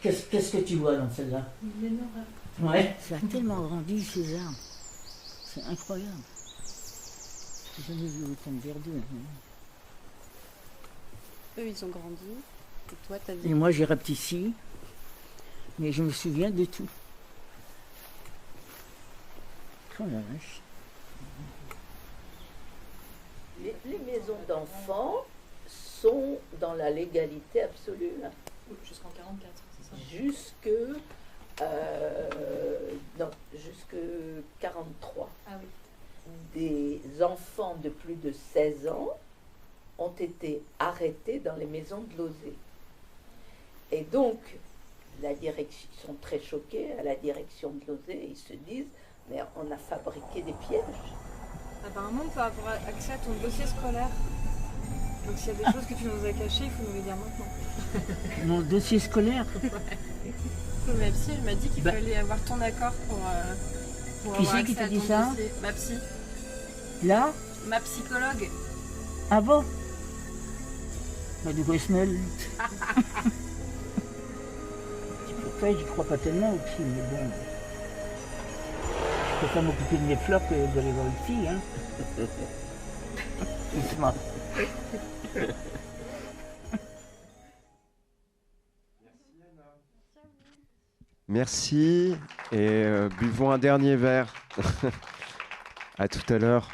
Qu'est-ce que tu vois dans celle-là? Ouais. Ça a tellement grandi ces arbres. C'est incroyable. J'ai jamais vu autant de verdure. Eux, ils ont grandi. Et toi, t'as vu. Et moi, j'ai rapetissé. Mais je me souviens de tout. Oh la vache. Les maisons d'enfants sont dans la légalité absolue. Jusqu'en 44, c'est ça? Jusque 43. Ah oui. Des enfants de plus de 16 ans ont été arrêtés dans les maisons de Lozé. Et donc, la direction, ils sont très choqués à la direction de Lozé. Ils se disent, mais on a fabriqué des pièges. Apparemment, on peut avoir accès à ton dossier scolaire. Donc s'il y a des choses que tu nous as cachées, il faut nous les dire maintenant. Mon dossier scolaire. Ma psy, elle m'a dit qu'il Bah. fallait avoir ton accord pour Qui avoir c'est qui accès t'a à dit ton ça dossier. Ma psy. Là? Ma psychologue. Ah bon? Bah, du coup, il se mêle. Pourquoi j'y crois pas tellement aux filles, mais bon. Je préfère m'occuper de mes fleurs que d'aller voir une fille, hein. Doucement. Merci et buvons un dernier verre. À tout à l'heure.